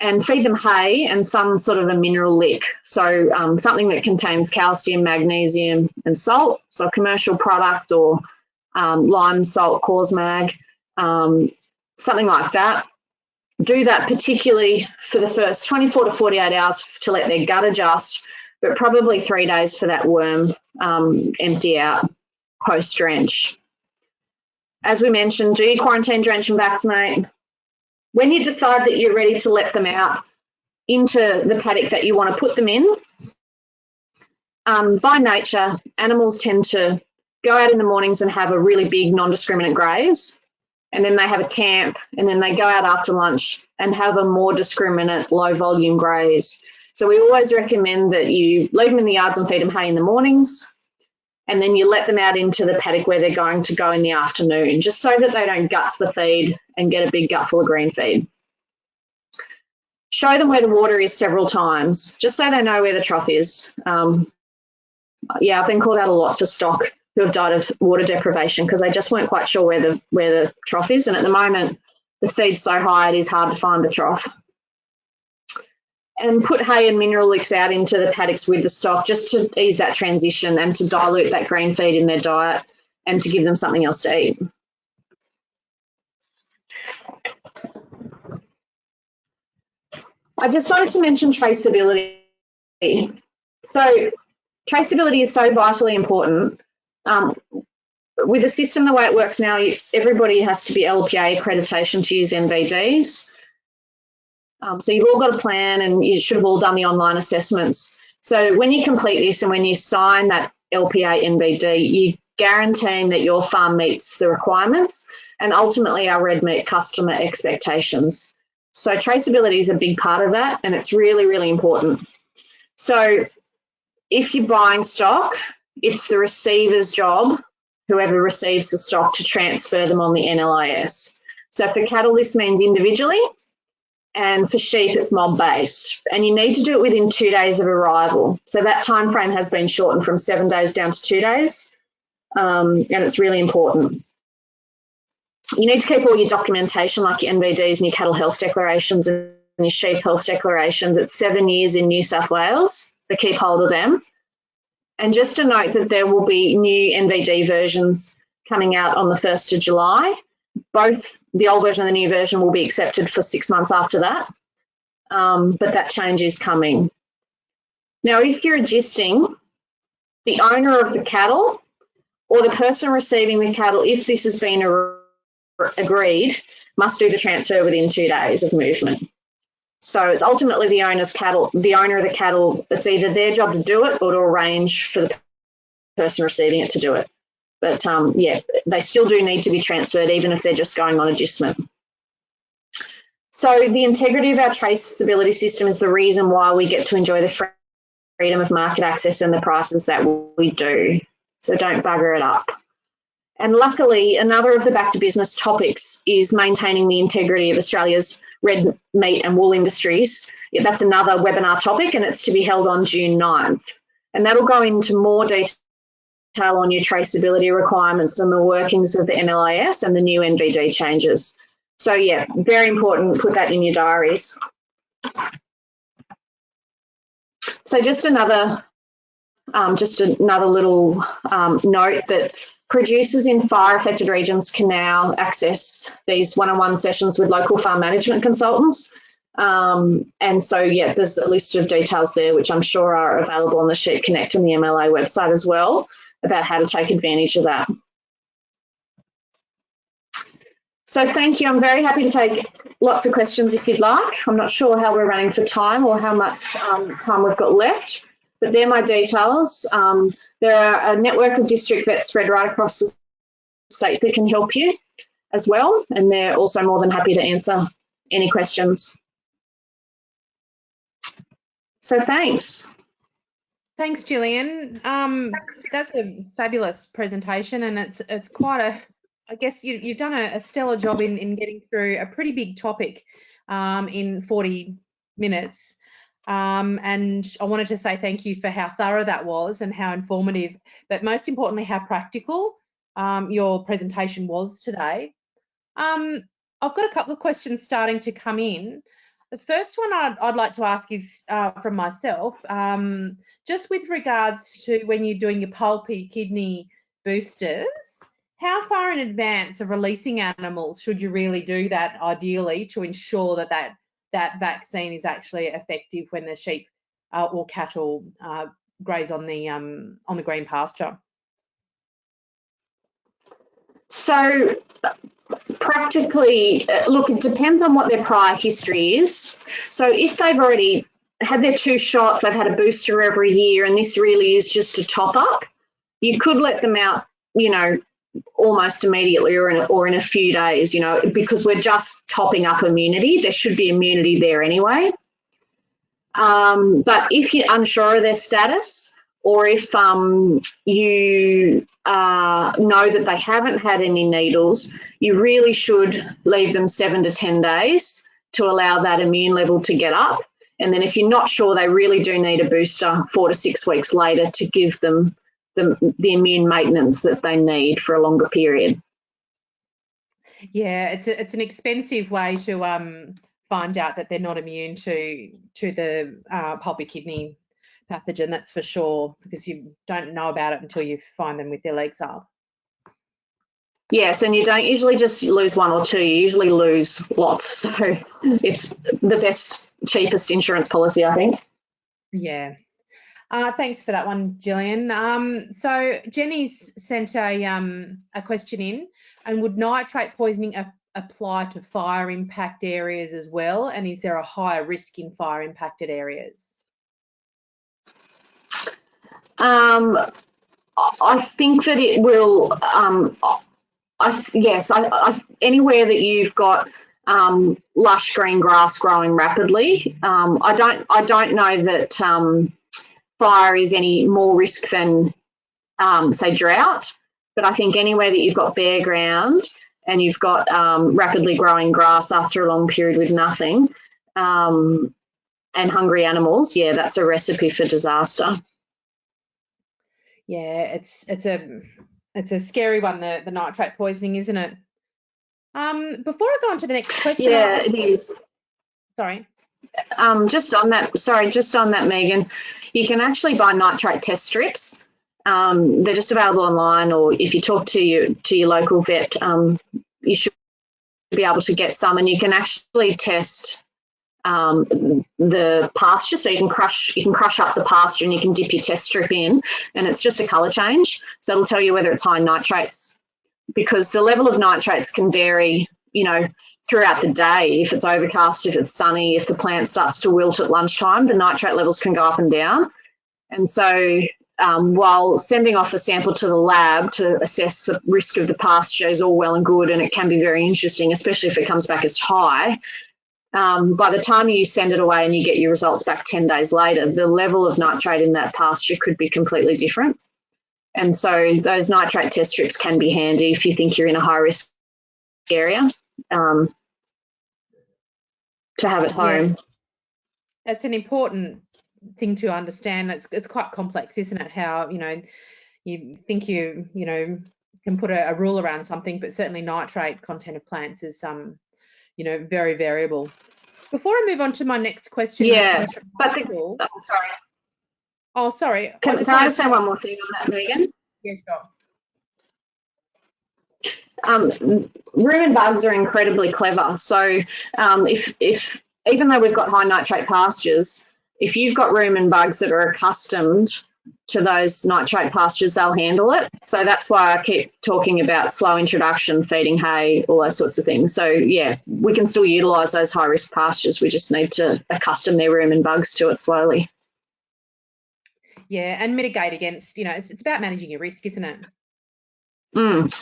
and feed them hay and some sort of a mineral lick. So something that contains calcium, magnesium and salt, so a commercial product or lime salt, Corsmag, something like that. do that particularly for the first 24 to 48 hours to let their gut adjust, but probably 3 days for that worm empty out post-drench. As we mentioned, do your quarantine, drench and vaccinate. When you decide that you're ready to let them out into the paddock that you want to put them in, by nature, animals tend to go out in the mornings and have a really big non-discriminate graze, and then they have a camp, and then they go out after lunch and have a more discriminate low volume graze. So we always recommend that you leave them in the yards and feed them hay in the mornings, and then you let them out into the paddock where they're going to go in the afternoon, just so that they don't guts the feed and get a big gut full of green feed. Show them where the water is several times, just so they know where the trough is. Yeah, I've been called out a lot to stock who have died of water deprivation because they just weren't quite sure where the trough is. And at the moment, the feed's so high, it is hard to find the trough. And put hay and mineral licks out into the paddocks with the stock just to ease that transition and to dilute that green feed in their diet and to give them something else to eat. I just wanted to mention traceability. So traceability is so vitally important. With the system the way it works now, everybody has to be LPA accreditation to use NVDs. So you've all got a plan and you should have all done the online assessments. So when you complete this and when you sign that LPA NVD, you're guaranteeing that your farm meets the requirements and ultimately our red meat customer expectations. So traceability is a big part of that and it's really, really important. So if you're buying stock, it's the receiver's job, whoever receives the stock, to transfer them on the NLIS. So for cattle, this means individually, and for sheep, it's mob-based. And you need to do it within 2 days of arrival. So that time frame has been shortened from 7 days down to 2 days, and it's really important. You need to keep all your documentation, like your NVDs and your cattle health declarations and your sheep health declarations. It's 7 years in New South Wales, so keep hold of them. And just to note that there will be new NVD versions coming out on the 1st of July. Both the old version and the new version will be accepted for 6 months after that, but that change is coming. Now, if you're agisting, the owner of the cattle or the person receiving the cattle, if this has been agreed, must do the transfer within 2 days of movement. So it's ultimately the owner of the cattle, it's either their job to do it or to arrange for the person receiving it to do it. But yeah, they still do need to be transferred even if they're just going on agistment. So the integrity of our traceability system is the reason why we get to enjoy the freedom of market access and the prices that we do. So don't bugger it up. And luckily, another of the back to business topics is maintaining the integrity of Australia's red meat and wool industries. Yeah, that's another webinar topic and it's to be held on June 9th. And that'll go into more detail on your traceability requirements and the workings of the NLIS and the new NVD changes. So yeah, very important, put that in your diaries. So just another little note that producers in fire affected regions can now access these one-on-one sessions with local farm management consultants. And so, yeah, there's a list of details there, which I'm sure are available on the Sheep Connect and the MLA website as well, about how to take advantage of that. So thank you. I'm very happy to take lots of questions if you'd like. I'm not sure how we're running for time or how much time we've got left, but they're my details. There are a network of district vets spread right across the state that can help you as well, and they're also more than happy to answer any questions. So thanks. Thanks, Gillian. That's a fabulous presentation, and it's quite a, I guess you've done a stellar job in getting through a pretty big topic in 40 minutes. And I wanted to say thank you for how thorough that was and how informative, but most importantly, how practical your presentation was today. I've got a couple of questions starting to come in. The first one I'd like to ask is from myself, just with regards to when you're doing your pulpy kidney boosters, How far in advance of releasing animals should you really do that, ideally, to ensure that vaccine is actually effective when the sheep or cattle graze on the green pasture? So practically, look, it depends on what their prior history is. So if they've already had their 2 shots, they've had a booster every year, and this really is just a top up, you could let them out, you know, almost immediately or in a few days, you know, because we're just topping up immunity. There should be immunity there anyway. But if you're unsure of their status, or if you know that they haven't had any needles, you really should leave them 7 to 10 days to allow that immune level to get up. And then if you're not sure they really do need a booster, 4 to 6 weeks later to give them the immune maintenance that they need for a longer period. Yeah, it's an expensive way to find out that they're not immune to the pulpy kidney pathogen, that's for sure, because you don't know about it until you find them with their legs up. Yes, and you don't usually just lose 1 or 2, you usually lose lots. So it's the best, cheapest insurance policy, I think. Yeah. Thanks for that one, Gillian. So Jenny's sent a question in, and would nitrate poisoning apply to fire impact areas as well? And is there a higher risk in fire impacted areas? I think that it will. Yes, anywhere that you've got lush green grass growing rapidly. I don't know that fire is any more risk than say drought, but I think anywhere that you've got bare ground and you've got rapidly growing grass after a long period with nothing, and hungry animals, yeah, that's a recipe for disaster. Yeah, it's a scary one, the nitrate poisoning, isn't it? Before I go on to the next question. Yeah, it is. Sorry. Just on that, Megan, you can actually buy nitrate test strips. They're just available online, or if you talk to your local vet, you should be able to get some, and you can actually test the pasture. So you can crush up the pasture and you can dip your test strip in, and it's just a colour change. So it'll tell you whether it's high in nitrates, because the level of nitrates can vary, you know, throughout the day. If it's overcast, if it's sunny, if the plant starts to wilt at lunchtime, the nitrate levels can go up and down. And so while sending off a sample to the lab to assess the risk of the pasture is all well and good, and it can be very interesting, especially if it comes back as high, by the time you send it away and you get your results back 10 days later, the level of nitrate in that pasture could be completely different. And so those nitrate test strips can be handy if you think you're in a high risk area, to have at home. Yeah. It's an important thing to understand. It's quite complex, isn't it? How, you know, you think you can put a rule around something, but certainly nitrate content of plants is you know, very variable. Before I move on to my next question, yeah, Michael, sorry. Oh, sorry. Can I just say one more thing on that, Megan? Yeah, sure. Rumen bugs are incredibly clever. So if even though we've got high nitrate pastures, if you've got rumen bugs that are accustomed to those nitrate pastures, they'll handle it. So that's why I keep talking about slow introduction, feeding hay, all those sorts of things. So yeah, we can still utilise those high risk pastures. We just need to accustom their rumen bugs to it slowly. Yeah, and mitigate against, you know, it's about managing your risk, isn't it?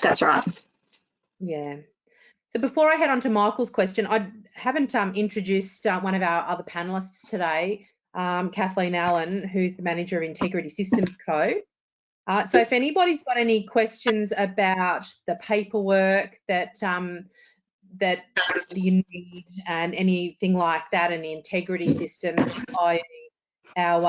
That's right. Yeah. So before I head on to Michael's question, I haven't introduced one of our other panellists today, Kathleen Allen, who's the manager of Integrity Systems Co. So if anybody's got any questions about the paperwork that you need and anything like that, and the integrity systems, i.e. our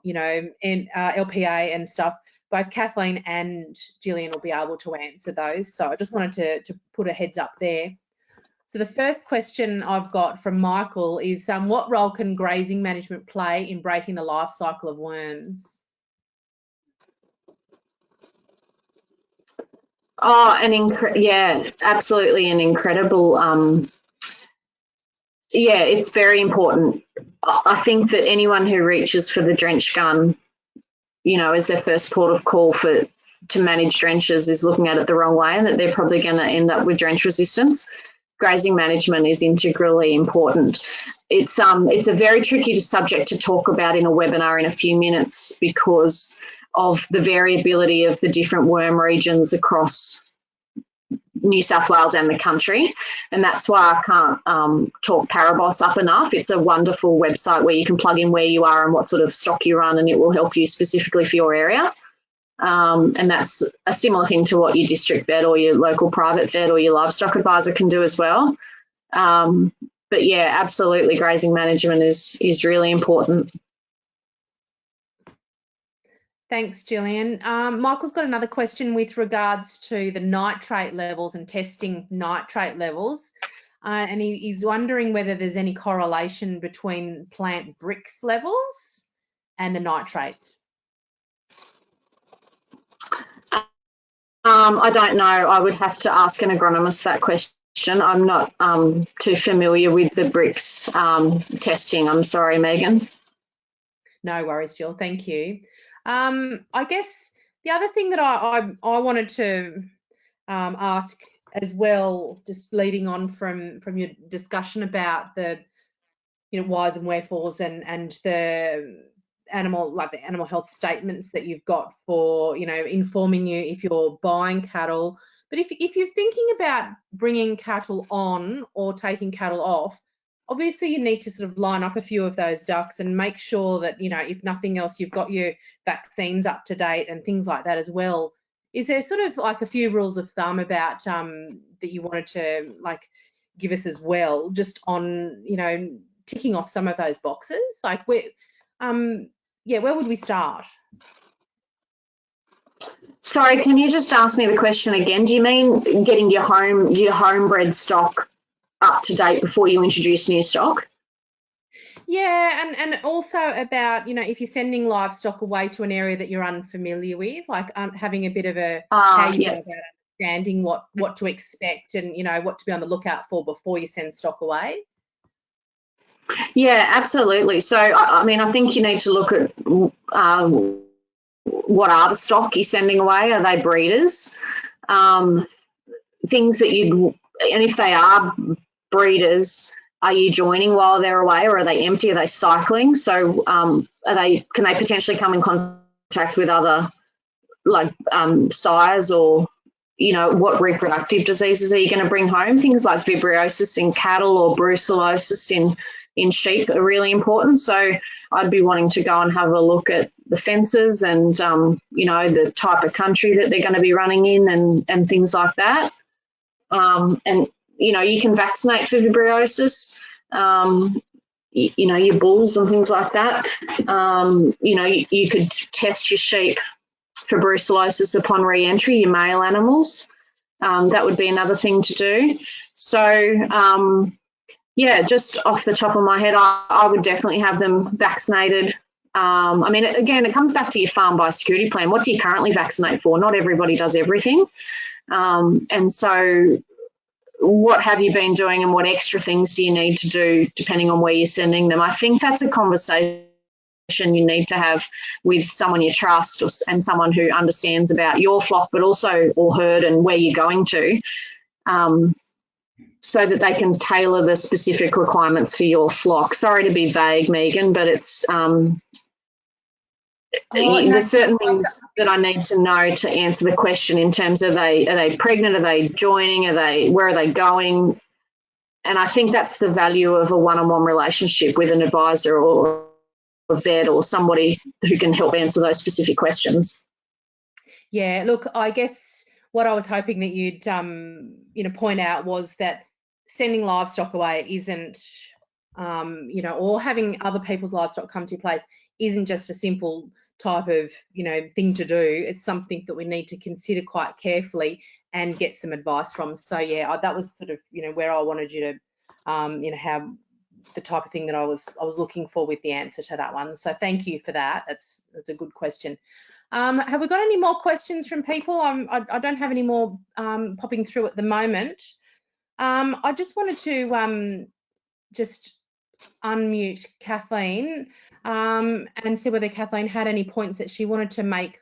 LPA and stuff, both Kathleen and Gillian will be able to answer those. So I just wanted to put a heads up there. So the first question I've got from Michael is, what role can grazing management play in breaking the life cycle of worms? Oh, yeah, absolutely an incredible. Yeah, it's very important. I think that anyone who reaches for the drench gun, as their first port of call to manage drenches is looking at it the wrong way, and that they're probably going to end up with drench resistance. Grazing management is integrally important. It's a very tricky subject to talk about in a webinar in a few minutes because of the variability of the different worm regions across New South Wales and the country, and that's why I can't talk Parabos up enough. It's a wonderful website where you can plug in where you are and what sort of stock you run, and it will help you specifically for your area. And that's a similar thing to what your district vet or your local private vet or your livestock advisor can do as well. But yeah, absolutely, grazing management is really important. Thanks, Gillian. Michael's got another question with regards to the nitrate levels and testing nitrate levels. And he's wondering whether there's any correlation between plant brix levels and the nitrates. I don't know. I would have to ask an agronomist that question. I'm not too familiar with the brix testing. I'm sorry, Megan. No worries, Jill. Thank you. I guess the other thing that I wanted to ask as well, just leading on from your discussion about the whys and wherefores and the animal health statements that you've got for informing you if you're buying cattle. But if you're thinking about bringing cattle on or taking cattle off, obviously you need to sort of line up a few of those ducks and make sure that if nothing else, you've got your vaccines up to date and things like that as well. Is there sort of like a few rules of thumb about that you wanted to give us as well, just on ticking off some of those boxes? Like where would we start? Sorry, can you just ask me the question again? Do you mean getting your homebred stock up to date before you introduce new stock? Yeah, and also about if you're sending livestock away to an area that you're unfamiliar with, like having a bit of a how you go about understanding what to expect and what to be on the lookout for before you send stock away. Yeah, absolutely. So I mean, I think you need to look at what are the stock you're sending away? Are they breeders? Things that and if they are breeders, are you joining while they're away, or are they empty? Are they cycling? So can they potentially come in contact with other sires, or what reproductive diseases are you going to bring home? Things like vibriosis in cattle or brucellosis in sheep are really important. So I'd be wanting to go and have a look at the fences and the type of country that they're going to be running in and things like that. And you can vaccinate for vibriosis, your bulls and things like that. You could test your sheep for brucellosis upon re-entry, your male animals. That would be another thing to do. So, yeah, just off the top of my head, I would definitely have them vaccinated. I mean, again, it comes back to your farm biosecurity plan. What do you currently vaccinate for? Not everybody does everything. And so what have you been doing and what extra things do you need to do depending on where you're sending them? I think that's a conversation you need to have with someone you trust and someone who understands about your flock, but also or herd and where you're going to, so that they can tailor the specific requirements for your flock. Sorry to be vague, Megan, but it's there's certain things that I need to know to answer the question in terms of are they pregnant, are they joining, where are they going? And I think that's the value of a one-on-one relationship with an advisor or a vet or somebody who can help answer those specific questions. Yeah, look, I guess what I was hoping that you'd point out was that sending livestock away isn't or having other people's livestock come to your place isn't just a simple type of thing to do. It's something that we need to consider quite carefully and get some advice from. So yeah, that was sort of where I wanted you to have the type of thing that I was looking for with the answer to that one. So thank you for that. That's a good question. Have we got any more questions from people? I don't have any more popping through at the moment. I just wanted to just unmute Kathleen and see whether Kathleen had any points that she wanted to make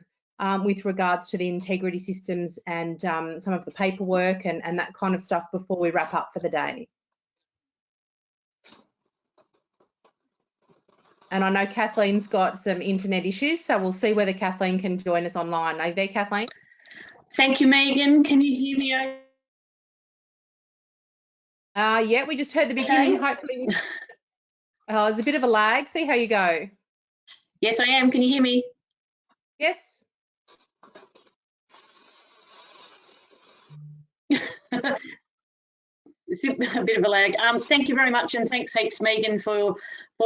with regards to the integrity systems and some of the paperwork and that kind of stuff before we wrap up for the day. And I know Kathleen's got some internet issues, so we'll see whether Kathleen can join us online. Are you there, Kathleen? Thank you, Megan. Can you hear me? Yeah, we just heard the beginning. Okay. Hopefully, there's a bit of a lag. See how you go. Yes, I am. Can you hear me? Yes. It's a bit of a lag. Thank you very much, and thanks heaps, Megan, for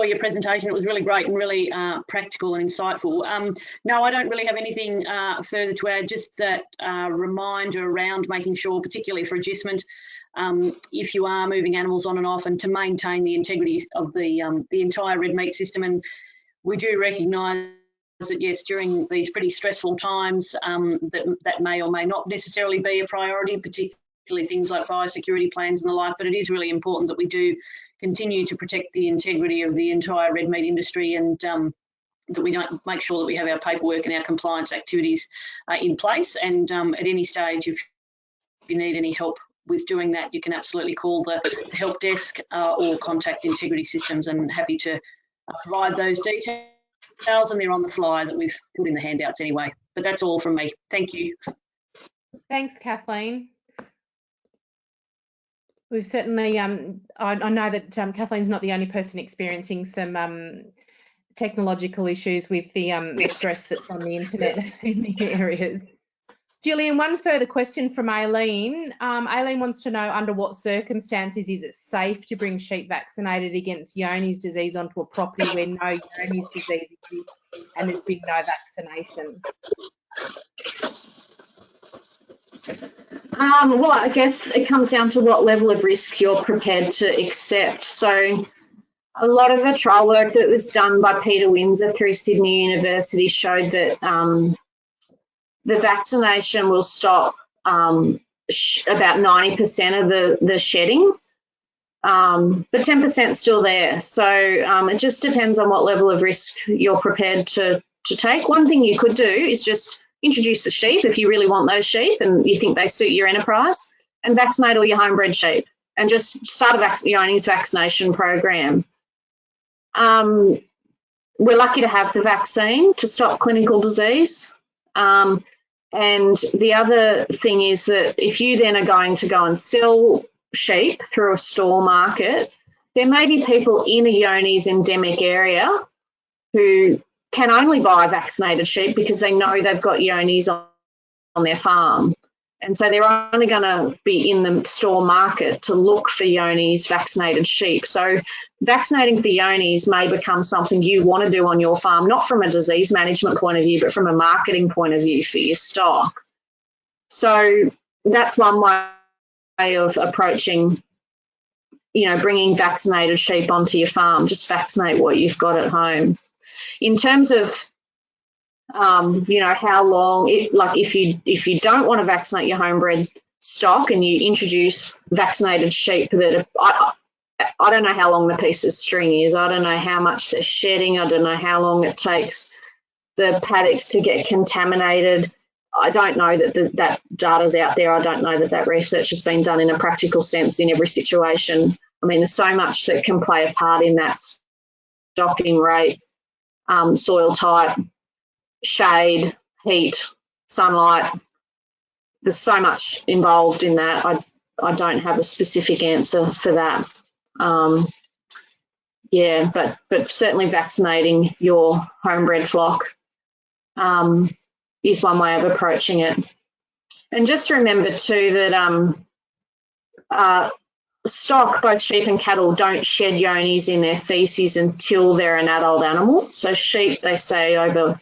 your presentation. It was really great and really practical and insightful. No, I don't really have anything further to add, just that reminder around making sure, particularly for agistment, if you are moving animals on and off, and to maintain the integrity of the entire red meat system. And we do recognise that, yes, during these pretty stressful times, that may or may not necessarily be a priority, particularly things like biosecurity plans and the like, but it is really important that we do continue to protect the integrity of the entire red meat industry, and that we don't make sure that we have our paperwork and our compliance activities in place. And at any stage, if you need any help with doing that, you can absolutely call the help desk or contact Integrity Systems, and happy to provide those details, and they're on the flyer that we've put in the handouts anyway. But that's all from me. Thank you. Thanks, Kathleen. We've certainly, I know that Kathleen's not the only person experiencing some technological issues with the stress that's on the internet in the areas. Gillian, one further question from Aileen. Aileen wants to know, under what circumstances is it safe to bring sheep vaccinated against Johne's disease onto a property where no Johne's disease exists and there's been no vaccination? Well, I guess it comes down to what level of risk you're prepared to accept. So a lot of the trial work that was done by Peter Windsor through Sydney University showed that the vaccination will stop about 90% of the shedding, but 10% is still there. So it just depends on what level of risk you're prepared to take. One thing you could do is just introduce the sheep if you really want those sheep and you think they suit your enterprise, and vaccinate all your homebred sheep and just start a Johne's vaccination program. We're lucky to have the vaccine to stop clinical disease. And the other thing is that if you then are going to go and sell sheep through a store market, there may be people in a Johne's endemic area who can only buy vaccinated sheep because they know they've got Johne's on their farm. And so they're only going to be in the store market to look for Johne's vaccinated sheep. So vaccinating for Johne's may become something you want to do on your farm, not from a disease management point of view, but from a marketing point of view for your stock. So that's one way of approaching, bringing vaccinated sheep onto your farm. Just vaccinate what you've got at home. In terms of, how long, if you don't want to vaccinate your homebred stock and you introduce vaccinated sheep that I don't know how long the piece of string is. I don't know how much they're shedding. I don't know how long it takes the paddocks to get contaminated. I don't know that data's out there. I don't know that research has been done in a practical sense in every situation. I mean, there's so much that can play a part in that: stocking rate, soil type, shade, heat, sunlight. There's so much involved in that. I don't have a specific answer for that. Yeah, but certainly vaccinating your homebred flock is one way of approaching it. And just remember too that stock, both sheep and cattle, don't shed Johne's in their feces until they're an adult animal. So sheep, they say, over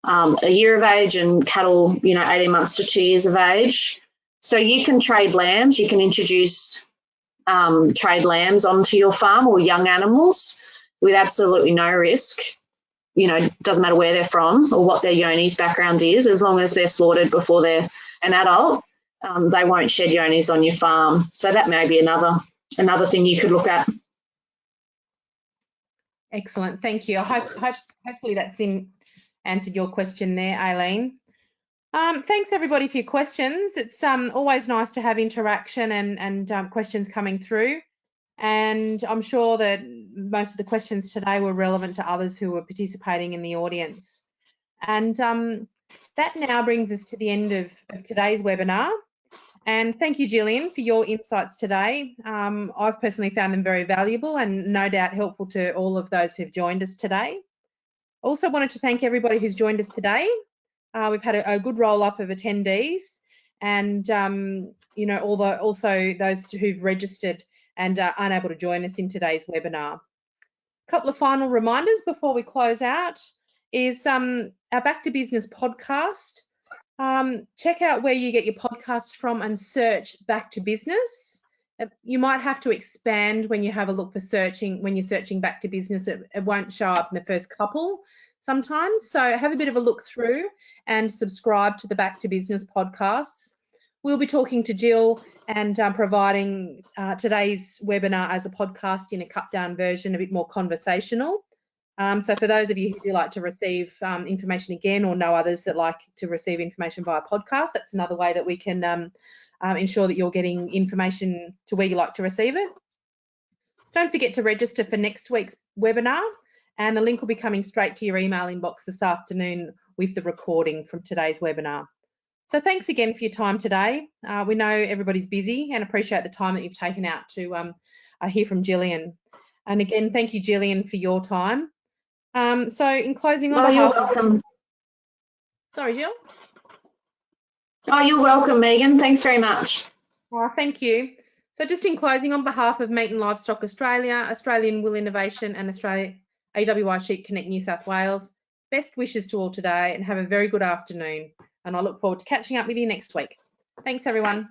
a year of age, and cattle, 18 months to 2 years of age. So you can trade lambs. You can introduce trade lambs onto your farm or young animals with absolutely no risk. you know, doesn't matter where they're from or what their yoni's background is, as long as they're slaughtered before they're an adult, they won't shed yonis on your farm. So that may be another thing you could look at. Excellent, thank you. Hopefully that's answered your question there, Aileen. Thanks everybody for your questions. It's always nice to have interaction and questions coming through. And I'm sure that most of the questions today were relevant to others who were participating in the audience. And that now brings us to the end of today's webinar. And thank you, Gillian, for your insights today. I've personally found them very valuable and no doubt helpful to all of those who've joined us today. Also wanted to thank everybody who's joined us today. We've had a good roll-up of attendees and, you know, also those who've registered and are unable to join us in today's webinar. A couple of final reminders before we close out is our Back to Business podcast. Check out where you get your podcasts from and search Back to Business. You might have to expand when you have a look for when you're searching Back to Business. It won't show up in the first couple sometimes. So have a bit of a look through and subscribe to the Back to Business podcasts. We'll be talking to Jill and providing today's webinar as a podcast in a cut down version, a bit more conversational. So for those of you who do like to receive information again or know others that like to receive information via podcast, that's another way that we can ensure that you're getting information to where you like to receive it. Don't forget to register for next week's webinar, and the link will be coming straight to your email inbox this afternoon with the recording from today's webinar. So thanks again for your time today. We know everybody's busy and appreciate the time that you've taken out to hear from Gillian. And again, thank you, Gillian, for your time. So in closing, on you're welcome. Sorry, Jill. Oh, you're welcome, Megan. Thanks very much. Oh, thank you. So just in closing, on behalf of Meat and Livestock Australia, Australian Wool Innovation and AWI Sheep Connect New South Wales, best wishes to all today and have a very good afternoon. And I look forward to catching up with you next week. Thanks, everyone.